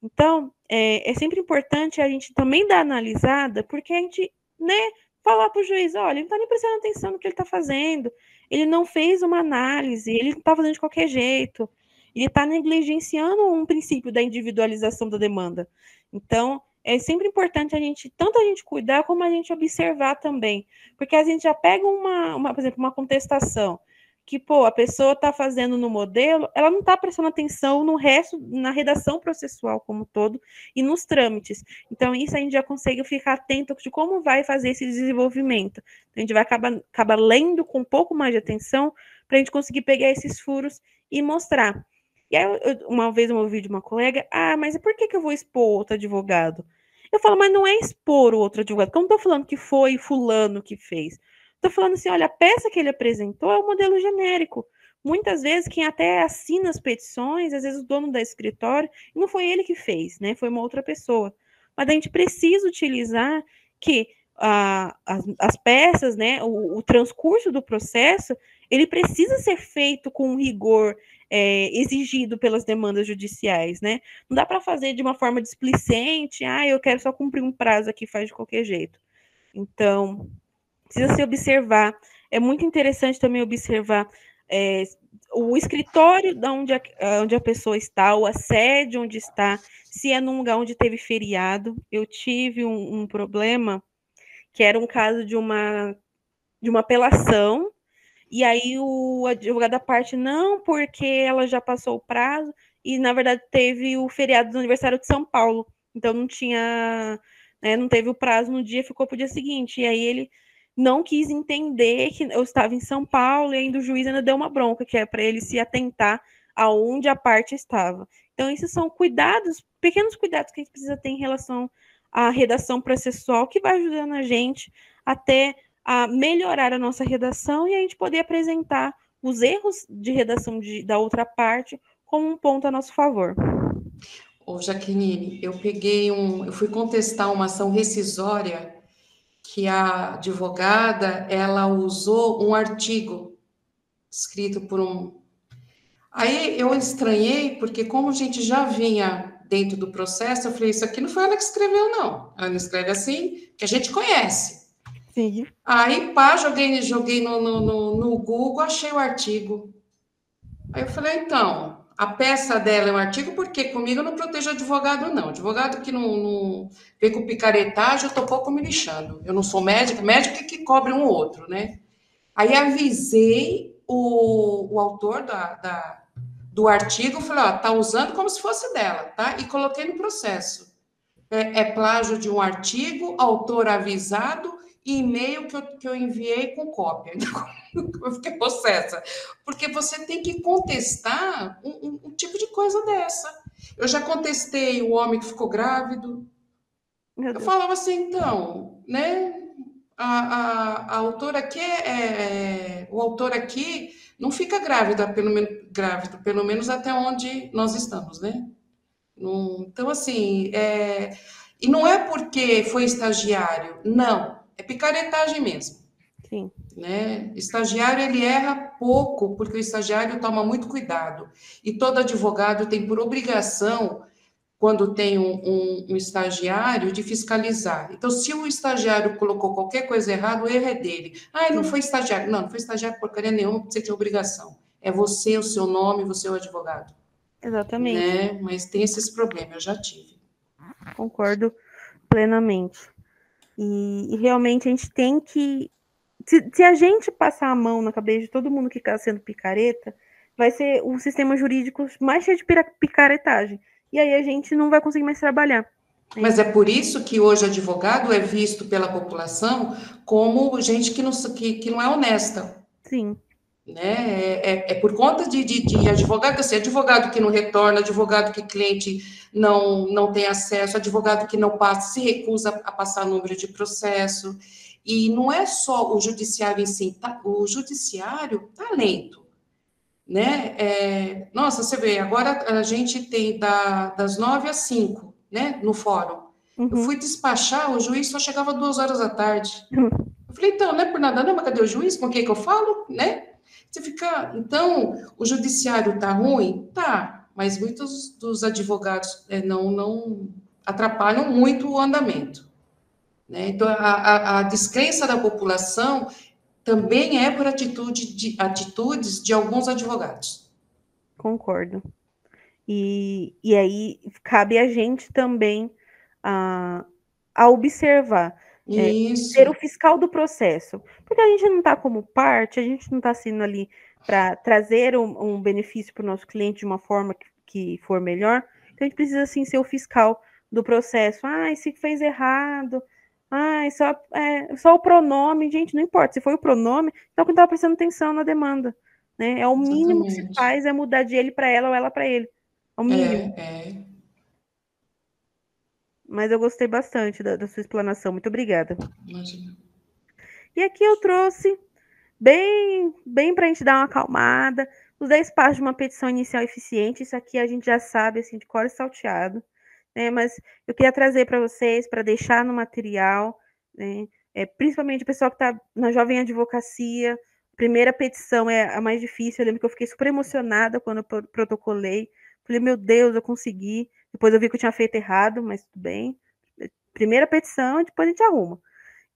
A: Então é sempre importante a gente também dar analisada, porque a gente, né, falar para o juiz, olha, ele não está nem prestando atenção no que ele está fazendo, ele não fez uma análise, ele está fazendo de qualquer jeito, ele está negligenciando um princípio da individualização da demanda. Então, é sempre importante tanto a gente cuidar como a gente observar também, porque a gente já pega por exemplo, uma contestação que, a pessoa está fazendo no modelo, ela não está prestando atenção no resto, na redação processual como um todo e nos trâmites. Então, isso a gente já consegue ficar atento de como vai fazer esse desenvolvimento. A gente vai acabar lendo com um pouco mais de atenção para a gente conseguir pegar esses furos e mostrar. E aí, uma vez eu ouvi de uma colega, mas por que eu vou expor outro advogado? Eu falo, mas não é expor o outro advogado, porque eu não estou falando que foi fulano que fez. Estou falando assim, olha, a peça que ele apresentou é um modelo genérico. Muitas vezes, quem até assina as petições, às vezes o dono da escritório, não foi ele que fez, né? Foi uma outra pessoa. Mas a gente precisa utilizar que as peças, né, o transcurso do processo, ele precisa ser feito com rigor exigido pelas demandas judiciais, né? Não dá para fazer de uma forma displicente, eu quero só cumprir um prazo aqui, faz de qualquer jeito. Então, precisa se observar. É muito interessante também observar o escritório onde a pessoa está, o assédio onde está, se é num lugar onde teve feriado. Eu tive um problema que era um caso de uma apelação, e aí o advogado da parte, não, porque ela já passou o prazo, e na verdade teve o feriado do aniversário de São Paulo, então não tinha, né, não teve o prazo no dia, ficou para o dia seguinte, e aí ele não quis entender que eu estava em São Paulo, e ainda o juiz ainda deu uma bronca, que é para ele se atentar aonde a parte estava. Então, esses são cuidados, pequenos cuidados que a gente precisa ter em relação à redação processual, que vai ajudando a gente até a melhorar a nossa redação e a gente poder apresentar os erros de redação da outra parte como um ponto a nosso favor.
H: Ô, Jaqueline, eu fui contestar uma ação rescisória que a advogada, ela usou um artigo escrito por um... Aí eu estranhei, porque como a gente já vinha dentro do processo, eu falei, isso aqui não foi ela que escreveu, não. Ela não escreve assim, que a gente conhece.
A: Sim.
H: Aí, joguei no Google, achei o artigo. Aí eu falei, então, a peça dela é um artigo, porque comigo eu não protejo advogado, não. Advogado que não vem com picaretagem, eu tô pouco me lixando. Eu não sou médico é que cobre um outro, né? Aí avisei o autor do artigo, falei, ó, tá usando como se fosse dela, tá? E coloquei no processo. É plágio de um artigo, autor avisado e e-mail que eu enviei com cópia. Eu fiquei possessa. Porque você tem que contestar um tipo de coisa dessa. Eu já contestei o homem que ficou grávido. Eu falava assim, então, né? A autora aqui o autor aqui não fica grávido, pelo menos até onde nós estamos, né? Então, assim, e não é porque foi estagiário, não, é picaretagem mesmo.
A: Sim.
H: né? Estagiário, ele erra pouco, porque o estagiário toma muito cuidado. E todo advogado tem por obrigação, quando tem um estagiário, de fiscalizar. Então, se o estagiário colocou qualquer coisa errada, o erro é dele. Ah, não
A: Sim.
H: foi estagiário. Não foi estagiário porcaria nenhuma, você tem obrigação. É você, o seu nome, você é o advogado.
A: Exatamente.
H: Né? Mas tem esses problemas, eu já tive.
A: Concordo plenamente. E realmente a gente tem que... Se a gente passar a mão na cabeça de todo mundo que está sendo picareta, vai ser o sistema jurídico mais cheio de picaretagem. E aí a gente não vai conseguir mais trabalhar.
H: Mas é por isso que hoje advogado é visto pela população como gente que não é honesta.
A: Sim.
H: Né? É por conta de advogado, assim, advogado que não retorna, advogado que cliente não tem acesso, advogado que não passa, se recusa a passar número de processo. E não é só o judiciário em si, tá? O judiciário está lento. Né? Nossa, você vê, agora a gente tem das 9 às 5, né, no fórum. Eu fui despachar, o juiz só chegava 2 horas da tarde. Eu falei, então, não é por nada não, mas cadê o juiz? Com quem que eu falo? Né? Você fica... Então, o judiciário está ruim? Tá, mas muitos dos advogados não atrapalham muito o andamento. Né? Então, a descrença da população também é por atitudes de alguns advogados.
A: Concordo. E aí cabe a gente também a observar, ser o fiscal do processo. Porque a gente não está como parte, a gente não está sendo ali para trazer um benefício para o nosso cliente de uma forma que for melhor. Então a gente precisa sim ser o fiscal do processo. Ah, se fez errado. Ah, só o pronome. Gente, não importa. Se foi o pronome, então quem estava prestando atenção na demanda. Né? É o mínimo que se faz, é mudar de ele para ela ou ela para ele. É o mínimo. Mas eu gostei bastante da sua explanação. Muito obrigada.
H: Imagina.
A: E aqui eu trouxe, bem para a gente dar uma acalmada, os 10 passos de uma petição inicial eficiente. Isso aqui a gente já sabe, assim, de cor e salteado. Né? Mas eu queria trazer para vocês, para deixar no material, né? Principalmente o pessoal que está na Jovem Advocacia. A primeira petição é a mais difícil. Eu lembro que eu fiquei super emocionada quando eu protocolei. Falei, meu Deus, eu consegui. Depois eu vi que eu tinha feito errado, mas tudo bem. Primeira petição, e depois a gente arruma.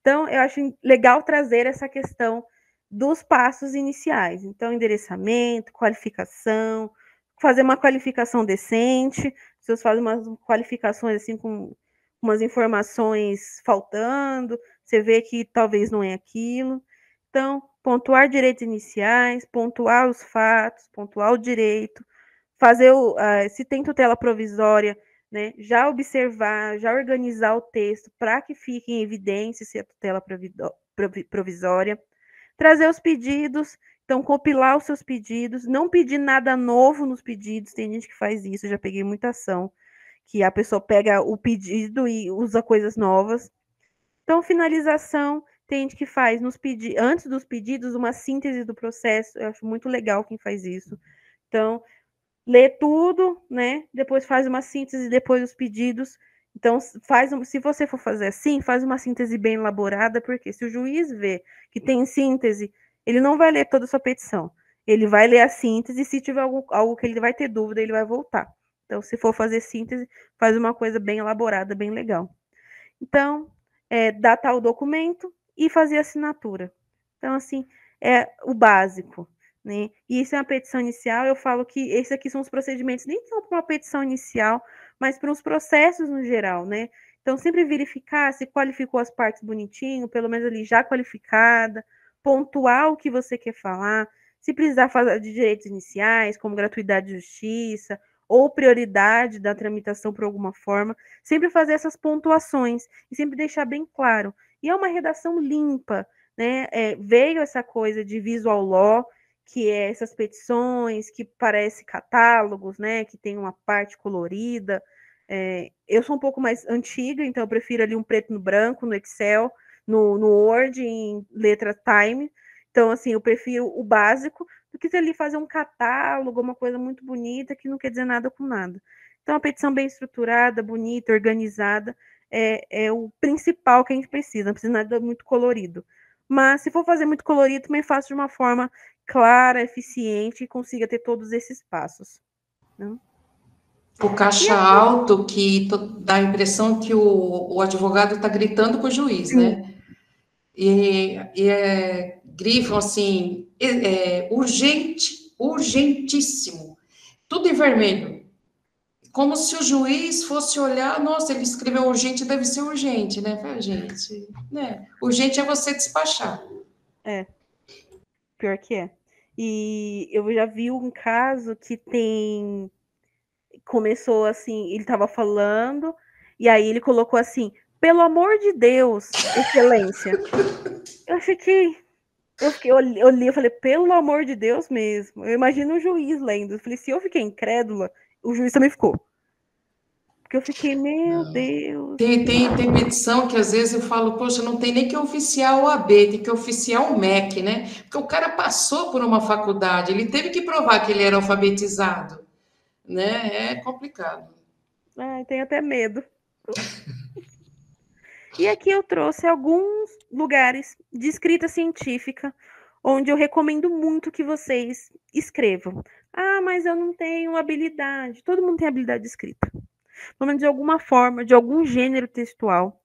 A: Então, eu acho legal trazer essa questão dos passos iniciais. Então, endereçamento, qualificação, fazer uma qualificação decente. As pessoas fazem umas qualificações assim com umas informações faltando, você vê que talvez não é aquilo. Então, pontuar direitos iniciais, pontuar os fatos, pontuar o direito, fazer se tem tutela provisória, né, já observar, já organizar o texto para que fique em evidência se é tutela provisória, trazer os pedidos, então compilar os seus pedidos, não pedir nada novo nos pedidos, tem gente que faz isso, eu já peguei muita ação, que a pessoa pega o pedido e usa coisas novas. Então, finalização, tem gente que faz antes dos pedidos uma síntese do processo, eu acho muito legal quem faz isso. Então, lê tudo, né? Depois faz uma síntese depois dos pedidos. Então, se você for fazer assim, faz uma síntese bem elaborada, porque se o juiz vê que tem síntese, ele não vai ler toda a sua petição. Ele vai ler a síntese, e se tiver algo que ele vai ter dúvida, ele vai voltar. Então, se for fazer síntese, faz uma coisa bem elaborada, bem legal. Então, datar o documento e fazer assinatura. Então, assim, é o básico. Né? E isso é uma petição inicial, eu falo que esses aqui são os procedimentos, nem só para uma petição inicial, mas para os processos no geral, né? Então, sempre verificar se qualificou as partes bonitinho, pelo menos ali já qualificada, pontuar o que você quer falar, se precisar fazer de direitos iniciais, como gratuidade de justiça, ou prioridade da tramitação por alguma forma, sempre fazer essas pontuações e sempre deixar bem claro. E é uma redação limpa, né? Veio essa coisa de visual law, que é essas petições que parece catálogos, né, que tem uma parte colorida. Eu sou um pouco mais antiga, então eu prefiro ali um preto no branco, no Excel, no Word, em letra Time. Então, assim, eu prefiro o básico do que ali fazer um catálogo, uma coisa muito bonita que não quer dizer nada com nada. Então, a petição bem estruturada, bonita, organizada, é o principal que a gente precisa, não precisa nada muito colorido. mas se for fazer muito colorido, também faço de uma forma clara, eficiente e consiga ter todos esses passos. Né?
H: O caixa alto que dá a impressão que o advogado está gritando com o juiz, né? E grifam assim, urgente, urgentíssimo, tudo em vermelho. Como se o juiz fosse olhar, nossa, ele escreveu urgente, deve ser urgente, né? Gente, né? Urgente é você despachar.
A: Pior que é. E eu já vi um caso que começou assim, ele estava falando, e aí ele colocou assim, pelo amor de Deus, excelência. Eu li, eu falei, pelo amor de Deus mesmo. Eu imagino o juiz lendo. Eu falei, se eu fiquei incrédula, o juiz também ficou. Porque eu fiquei, meu Deus.
H: Tem petição que às vezes eu falo, poxa, não tem nem que oficiar o AB, tem que oficiar o MEC, né? Porque o cara passou por uma faculdade, ele teve que provar que ele era alfabetizado, né? É complicado.
A: Ai, tenho até medo. E aqui eu trouxe alguns lugares de escrita científica onde eu recomendo muito que vocês escrevam. Ah, mas eu não tenho habilidade. Todo mundo tem habilidade de escrita. Pelo menos de alguma forma, de algum gênero textual.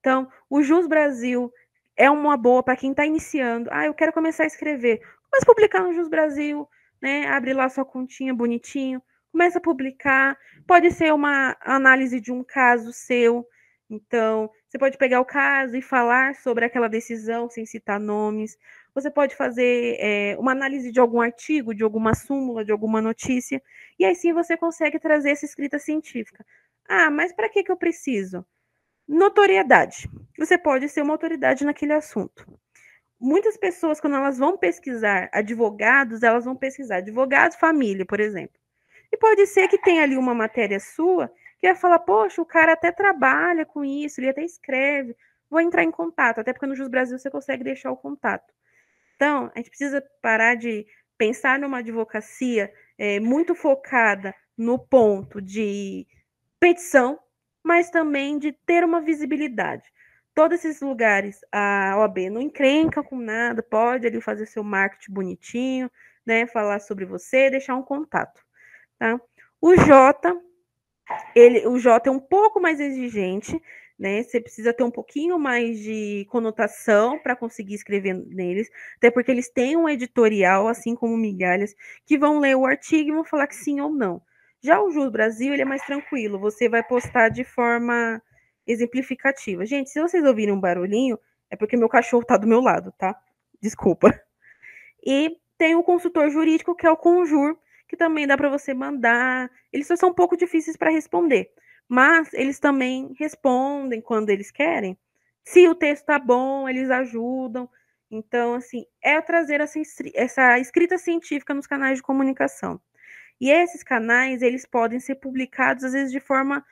A: Então, o Jus Brasil é uma boa para quem está iniciando. Ah, eu quero começar a escrever. Começa a publicar no Jus Brasil, né? Abre lá sua continha bonitinho, começa a publicar. Pode ser uma análise de um caso seu. Então, você pode pegar o caso e falar sobre aquela decisão sem citar nomes. Você pode fazer uma análise de algum artigo, de alguma súmula, de alguma notícia. E aí sim você consegue trazer essa escrita científica. Ah, mas para que eu preciso? Notoriedade. Você pode ser uma autoridade naquele assunto. Muitas pessoas, quando elas vão pesquisar advogados, elas vão pesquisar advogado, família, por exemplo. E pode ser que tenha ali uma matéria sua que vai falar, poxa, o cara até trabalha com isso, ele até escreve, vou entrar em contato, até porque no Jus Brasil você consegue deixar o contato. Então, a gente precisa parar de pensar numa advocacia muito focada no ponto de petição, mas também de ter uma visibilidade. Todos esses lugares, a OAB não encrenca com nada, pode ali fazer seu marketing bonitinho, né, falar sobre você, deixar um contato. Tá? O Jota é um pouco mais exigente, né? Você precisa ter um pouquinho mais de conotação para conseguir escrever neles, até porque eles têm um editorial, assim como Migalhas, que vão ler o artigo e vão falar que sim ou não. Já o Jus Brasil, ele é mais tranquilo, você vai postar de forma exemplificativa. Gente, se vocês ouvirem um barulhinho, é porque meu cachorro tá do meu lado, tá? Desculpa. E tem o consultor jurídico, que é o Conjur, que também dá para você mandar. Eles só são um pouco difíceis para responder, mas eles também respondem quando eles querem. Se o texto tá bom, eles ajudam. Então, assim, é trazer essa escrita científica nos canais de comunicação. E esses canais, eles podem ser publicados, às vezes, de forma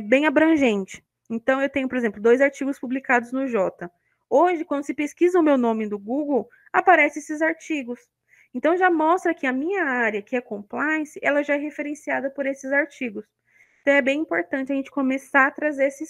A: bem abrangente. Então, eu tenho, por exemplo, 2 artigos publicados no Jota. Hoje, quando se pesquisa o meu nome no Google, aparecem esses artigos. Então, já mostra que a minha área, que é compliance, ela já é referenciada por esses artigos. Então, é bem importante a gente começar a trazer essa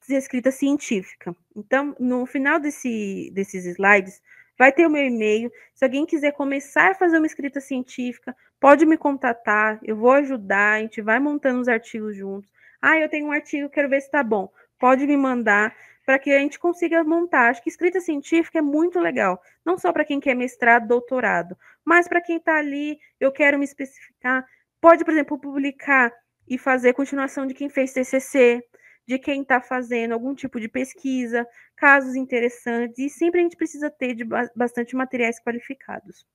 A: escrita científica. Então, no final desses slides, vai ter o meu e-mail. Se alguém quiser começar a fazer uma escrita científica, pode me contatar, eu vou ajudar, a gente vai montando os artigos juntos. Ah, eu tenho um artigo, quero ver se está bom. Pode me mandar para que a gente consiga montar. Acho que escrita científica é muito legal, não só para quem quer mestrado, doutorado, mas para quem está ali, eu quero me especificar. Pode, por exemplo, publicar e fazer continuação de quem fez TCC, de quem está fazendo algum tipo de pesquisa, casos interessantes, e sempre a gente precisa ter de bastante materiais qualificados.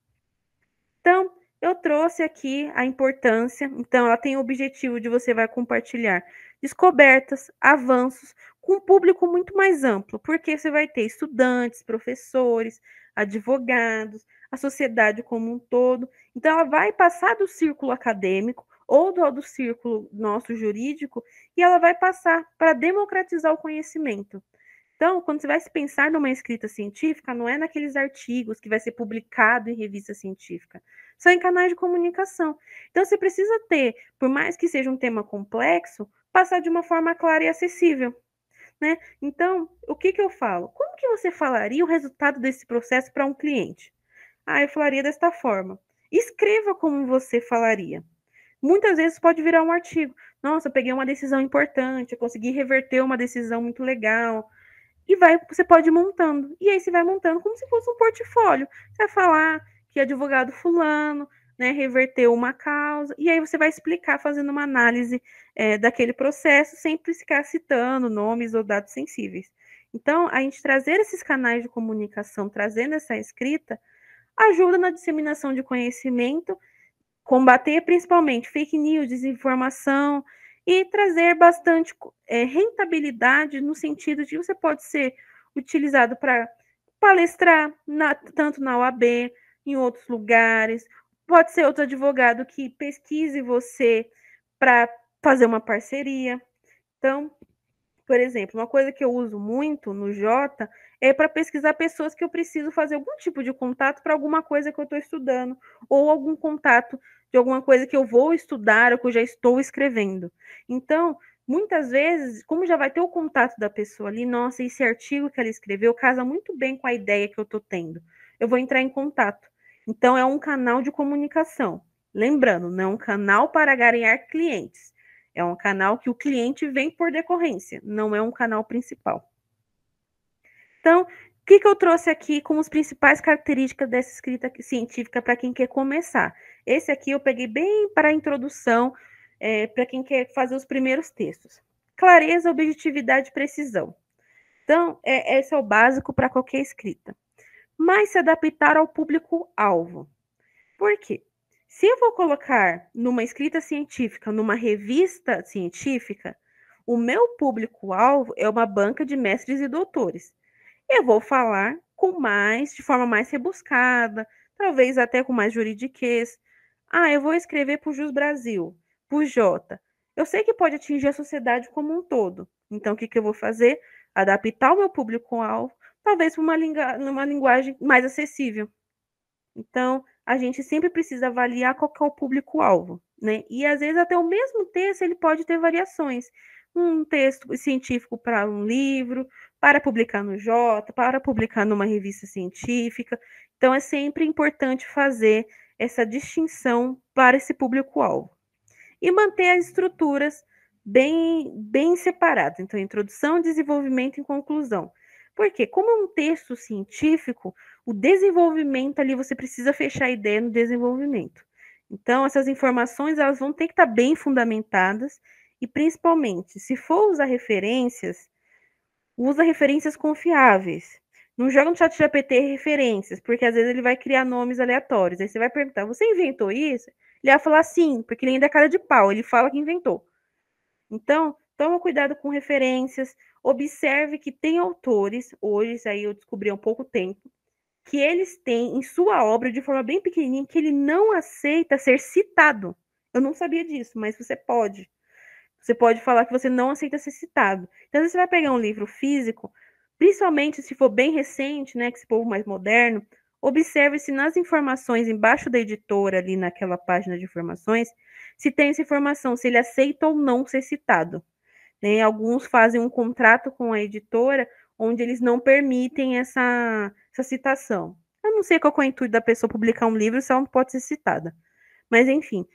A: Então, eu trouxe aqui a importância, então ela tem o objetivo de você vai compartilhar descobertas, avanços, com um público muito mais amplo, porque você vai ter estudantes, professores, advogados, a sociedade como um todo. Então, ela vai passar do círculo acadêmico ou do círculo nosso jurídico e ela vai passar para democratizar o conhecimento. Então, quando você vai se pensar numa escrita científica, não é naqueles artigos que vai ser publicado em revista científica, são em canais de comunicação. Então, você precisa ter, por mais que seja um tema complexo, passar de uma forma clara e acessível. né? Então, o que eu falo? Como que você falaria o resultado desse processo para um cliente? Eu falaria desta forma. Escreva como você falaria. Muitas vezes pode virar um artigo. Nossa, eu peguei uma decisão importante, eu consegui reverter uma decisão muito legal. E você pode ir montando. E aí você vai montando como se fosse um portfólio. Você vai falar que advogado fulano, né, reverteu uma causa, e aí você vai explicar, fazendo uma análise daquele processo, sempre ficar citando nomes ou dados sensíveis. Então, a gente trazer esses canais de comunicação, trazendo essa escrita, ajuda na disseminação de conhecimento, combater principalmente fake news, desinformação, e trazer bastante rentabilidade no sentido de você pode ser utilizado para palestrar, tanto na OAB, em outros lugares, pode ser outro advogado que pesquise você para fazer uma parceria. Então, por exemplo, uma coisa que eu uso muito no Jota é para pesquisar pessoas que eu preciso fazer algum tipo de contato para alguma coisa que eu estou estudando, ou algum contato de alguma coisa que eu vou estudar ou que eu já estou escrevendo. Então, muitas vezes, como já vai ter o contato da pessoa ali, nossa, esse artigo que ela escreveu casa muito bem com a ideia que eu estou tendo. Eu vou entrar em contato. Então, é um canal de comunicação. Lembrando, não é um canal para ganhar clientes. É um canal que o cliente vem por decorrência, não é um canal principal. Então, o que eu trouxe aqui como as principais características dessa escrita científica para quem quer começar? Esse aqui eu peguei bem para a introdução, para quem quer fazer os primeiros textos. Clareza, objetividade e precisão. Então, esse é o básico para qualquer escrita. Mas se adaptar ao público-alvo. Por quê? Se eu vou colocar numa escrita científica, numa revista científica, o meu público-alvo é uma banca de mestres e doutores. Eu vou falar de forma mais rebuscada, talvez até com mais juridiquês. Eu vou escrever para o Jus Brasil, para o Jota. Eu sei que pode atingir a sociedade como um todo. Então, o que eu vou fazer? Adaptar o meu público-alvo, talvez para uma linguagem mais acessível. Então, a gente sempre precisa avaliar qual que é o público-alvo, né? E às vezes até o mesmo texto ele pode ter variações. Um texto científico para um livro, para publicar no Jota, para publicar numa revista científica. Então, é sempre importante fazer essa distinção para esse público-alvo. E manter as estruturas bem separadas. Então, introdução, desenvolvimento e conclusão. Porque, como é um texto científico, o desenvolvimento ali, você precisa fechar a ideia no desenvolvimento. Então, essas informações, elas vão ter que estar bem fundamentadas e, principalmente, se for usar referências, usa referências confiáveis. Não joga no ChatGPT referências, porque às vezes ele vai criar nomes aleatórios. Aí você vai perguntar, você inventou isso? Ele vai falar sim, porque ele ainda é cara de pau, ele fala que inventou. Então, toma cuidado com referências, observe que tem autores, hoje, isso aí eu descobri há pouco tempo, que eles têm em sua obra, de forma bem pequenininha, que ele não aceita ser citado. Eu não sabia disso, mas você pode. Você pode falar que você não aceita ser citado. Então, você vai pegar um livro físico, principalmente se for bem recente, né, que esse povo mais moderno, observe se nas informações embaixo da editora, ali naquela página de informações, se tem essa informação, se ele aceita ou não ser citado. Né? Alguns fazem um contrato com a editora onde eles não permitem essa citação. Eu não sei qual é o intuito da pessoa publicar um livro se ela não pode ser citada. Mas, enfim,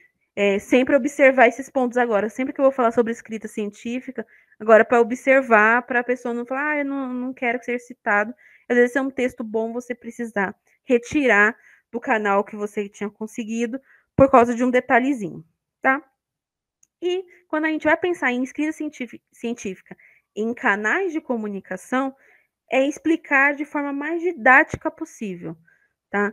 A: sempre observar esses pontos agora. Sempre que eu vou falar sobre escrita científica, agora para observar, para a pessoa não falar, eu não quero ser citado. Às vezes é um texto bom você precisar retirar do canal que você tinha conseguido por causa de um detalhezinho, tá? E quando a gente vai pensar em escrita científica em canais de comunicação, é explicar de forma mais didática possível, tá?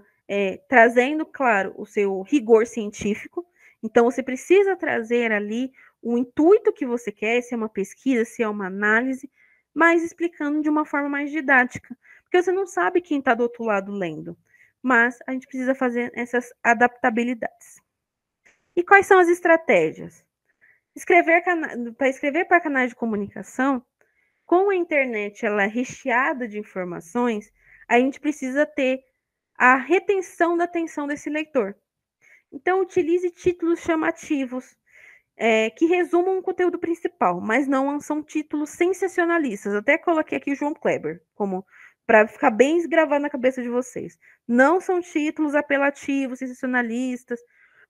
A: Trazendo, claro, o seu rigor científico. Então, você precisa trazer ali o intuito que você quer, se é uma pesquisa, se é uma análise, mas explicando de uma forma mais didática, porque você não sabe quem está do outro lado lendo, mas a gente precisa fazer essas adaptabilidades. E quais são as estratégias? Para escrever para canais de comunicação, como a internet ela é recheada de informações, a gente precisa ter a retenção da atenção desse leitor. Então, utilize títulos chamativos. que resumam o conteúdo principal, mas não são títulos sensacionalistas. Até coloquei aqui o João Kleber, como para ficar bem gravado na cabeça de vocês. Não são títulos apelativos, sensacionalistas,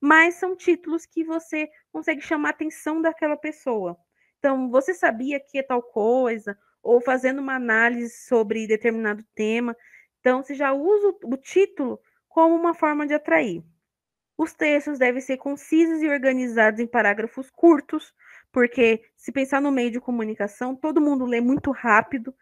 A: mas são títulos que você consegue chamar a atenção daquela pessoa. Então, você sabia que é tal coisa, ou fazendo uma análise sobre determinado tema. Então, você já usa o título como uma forma de atrair. Os textos devem ser concisos e organizados em parágrafos curtos, porque se pensar no meio de comunicação, todo mundo lê muito rápido,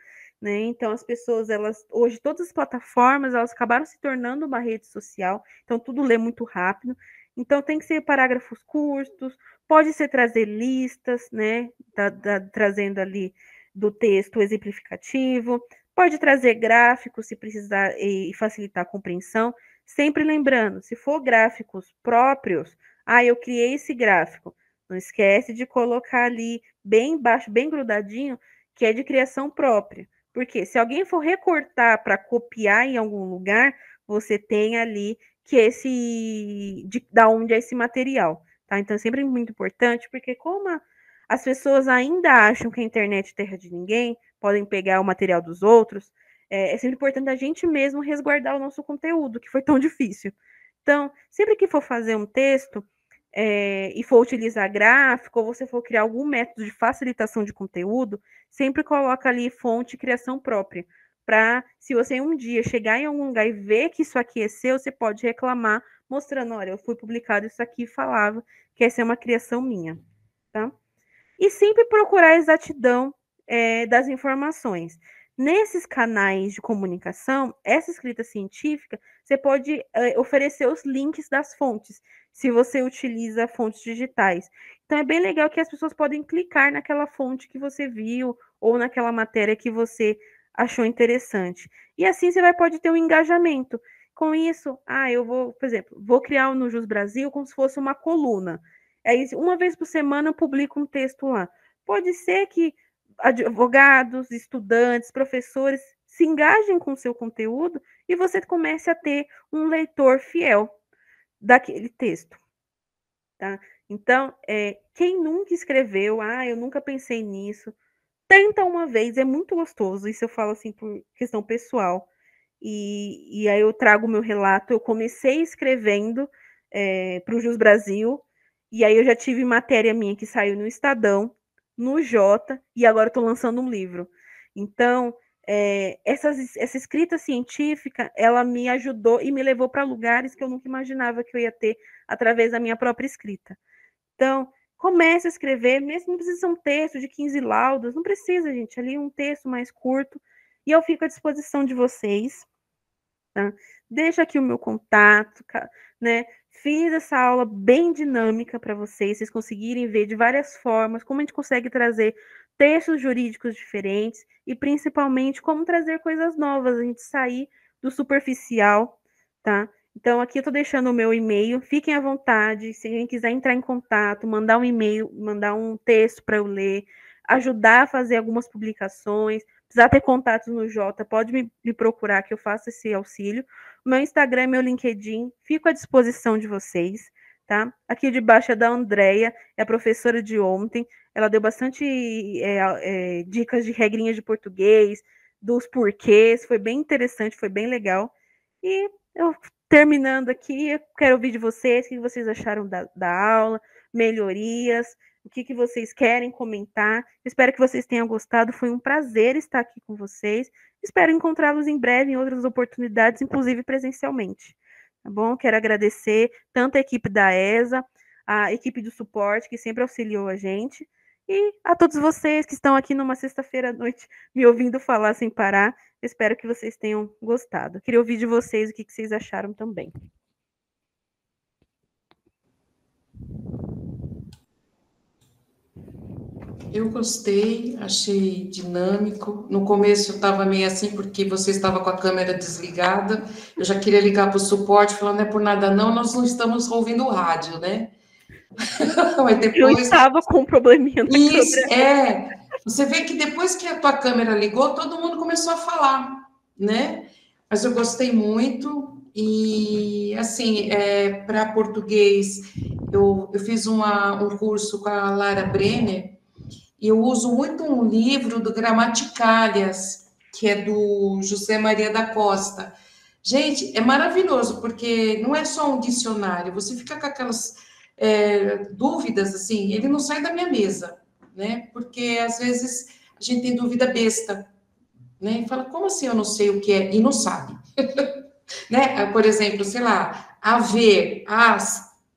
A: né? Então as pessoas, hoje todas as plataformas, elas acabaram se tornando uma rede social, então tudo lê muito rápido. Então tem que ser parágrafos curtos, pode ser trazer listas, né? Trazendo ali do texto exemplificativo, pode trazer gráficos se precisar e facilitar a compreensão. Sempre lembrando, se for gráficos próprios, eu criei esse gráfico. Não esquece de colocar ali bem embaixo, bem grudadinho, que é de criação própria. Porque se alguém for recortar para copiar em algum lugar, você tem ali que da onde é esse material, tá? Então é sempre muito importante, porque como as pessoas ainda acham que a internet é terra de ninguém, podem pegar o material dos outros, é sempre importante a gente mesmo resguardar o nosso conteúdo, que foi tão difícil. Então, sempre que for fazer um texto e for utilizar gráfico, ou você for criar algum método de facilitação de conteúdo, sempre coloca ali fonte e criação própria. Para, se você um dia chegar em algum lugar e ver que isso aqui é seu, você pode reclamar, mostrando, olha, eu fui publicado isso aqui e falava que essa é uma criação minha. Tá? E sempre procurar a exatidão das informações. Nesses canais de comunicação, essa escrita científica, você pode oferecer os links das fontes, se você utiliza fontes digitais. Então, é bem legal que as pessoas podem clicar naquela fonte que você viu ou naquela matéria que você achou interessante. E assim você pode ter um engajamento. Com isso, eu vou, por exemplo, vou criar no Jus Brasil como se fosse uma coluna. Aí, uma vez por semana, eu publico um texto lá. Pode ser que advogados, estudantes, professores se engajem com o seu conteúdo e você comece a ter um leitor fiel daquele texto. Tá? Então, quem nunca escreveu, eu nunca pensei nisso, tenta uma vez, é muito gostoso. Isso eu falo assim por questão pessoal. E aí eu trago o meu relato. Eu comecei escrevendo para o Jus Brasil, e aí eu já tive matéria minha que saiu no Estadão, no Jota, e agora estou lançando um livro. Então, essa escrita científica, ela me ajudou e me levou para lugares que eu nunca imaginava que eu ia ter através da minha própria escrita. Então, comece a escrever, mesmo não precisa ser um texto de 15 laudas, não precisa, gente, ali um texto mais curto, e eu fico à disposição de vocês. Tá? Deixa aqui o meu contato, né? Fiz essa aula bem dinâmica para vocês conseguirem ver de várias formas como a gente consegue trazer textos jurídicos diferentes e principalmente como trazer coisas novas, a gente sair do superficial, tá? Então aqui eu estou deixando o meu e-mail, fiquem à vontade, se alguém quiser entrar em contato, mandar um e-mail, mandar um texto para eu ler, ajudar a fazer algumas publicações, precisar ter contatos no Jota, pode me procurar que eu faço esse auxílio. Meu Instagram é meu LinkedIn, fico à disposição de vocês, tá? Aqui debaixo é da Andrea, é a professora de ontem, ela deu bastante dicas de regrinhas de português, dos porquês, foi bem interessante, foi bem legal. E eu terminando aqui, eu quero ouvir de vocês, o que vocês acharam da aula, melhorias, o que vocês querem comentar. Espero que vocês tenham gostado. Foi um prazer estar aqui com vocês. Espero encontrá-los em breve em outras oportunidades, inclusive presencialmente. Tá bom? Quero agradecer tanto a equipe da ESA, a equipe do suporte, que sempre auxiliou a gente, e a todos vocês que estão aqui numa sexta-feira à noite me ouvindo falar sem parar. Espero que vocês tenham gostado. Queria ouvir de vocês o que vocês acharam também.
H: Eu gostei, achei dinâmico. No começo eu estava meio assim, porque você estava com a câmera desligada. Eu já queria ligar para o suporte, falando, não é por nada não, nós não estamos ouvindo o rádio, né? Mas depois...
A: Eu estava com um probleminha na
H: câmera. Você vê que depois que a tua câmera ligou, todo mundo começou a falar, né? Mas eu gostei muito. E, assim, para português, eu fiz um curso com a Lara Brenner, e eu uso muito um livro do Gramaticálias, que é do José Maria da Costa. Gente, é maravilhoso, porque não é só um dicionário, você fica com aquelas dúvidas, assim, ele não sai da minha mesa, né? Porque, às vezes, a gente tem dúvida besta, né? E fala, como assim eu não sei o que é? E não sabe. Né? Por exemplo, sei lá, haver,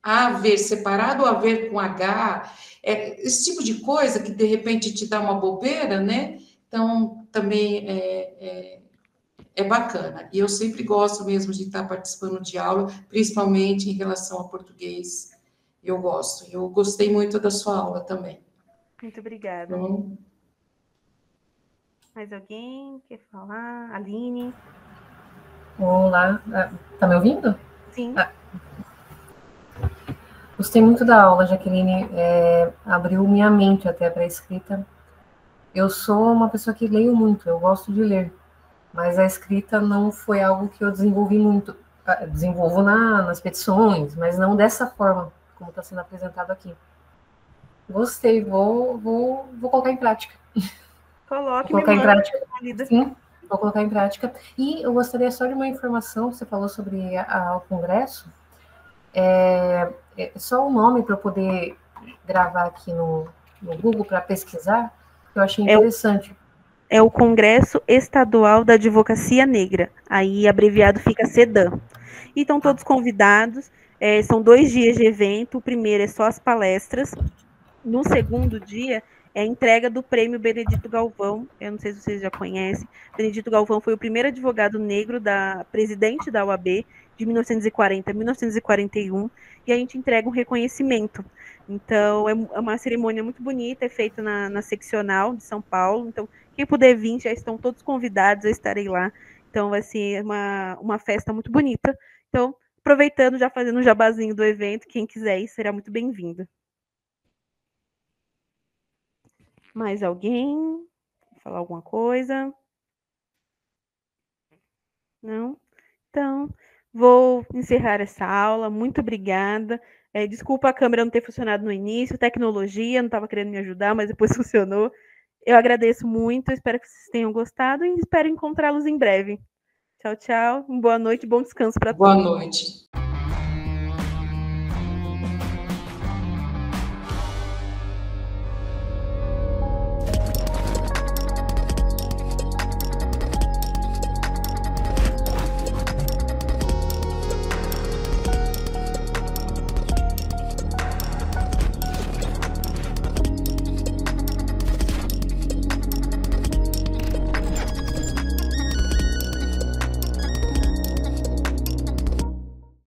H: haver separado ou haver com H, esse tipo de coisa que, de repente, te dá uma bobeira, né? Então, também é bacana. E eu sempre gosto mesmo de estar participando de aula, principalmente em relação ao português. Eu gosto. Eu gostei muito da sua aula também.
A: Muito obrigada. Mais alguém quer falar? Aline?
C: Olá. Tá me ouvindo?
A: Sim.
C: Gostei muito da aula, Jaqueline. Abriu minha mente até para a escrita. Eu sou uma pessoa que leio muito, eu gosto de ler. Mas a escrita não foi algo que eu desenvolvi muito. Desenvolvo nas petições, mas não dessa forma, como está sendo apresentado aqui. Gostei, vou colocar em prática.
A: Coloque,
C: vou colocar em prática.
A: Sim,
C: vou colocar em prática. E eu gostaria só de uma informação, você falou sobre o Congresso. Só o nome para eu poder gravar aqui no Google para pesquisar, que eu achei interessante.
A: É o Congresso Estadual da Advocacia Negra, aí abreviado fica CEDAM. E estão todos convidados, são 2 dias de evento, o primeiro é só as palestras, no segundo dia é a entrega do prêmio Benedito Galvão, eu não sei se vocês já conhecem, Benedito Galvão foi o primeiro advogado negro presidente da OAB, de 1940 a 1941, e a gente entrega um reconhecimento. Então, é uma cerimônia muito bonita, é feita na seccional de São Paulo, então quem puder vir, já estão todos convidados, eu estarei lá. Então, vai ser uma festa muito bonita. Então, aproveitando, já fazendo um jabazinho do evento, quem quiser ir, será muito bem-vindo. Mais alguém? Falar alguma coisa? Não? Então, vou encerrar essa aula. Muito obrigada. Desculpa a câmera não ter funcionado no início, tecnologia, não estava querendo me ajudar, mas depois funcionou. Eu agradeço muito, espero que vocês tenham gostado e espero encontrá-los em breve. Tchau, tchau. Boa noite, bom descanso para todos.
H: Boa noite.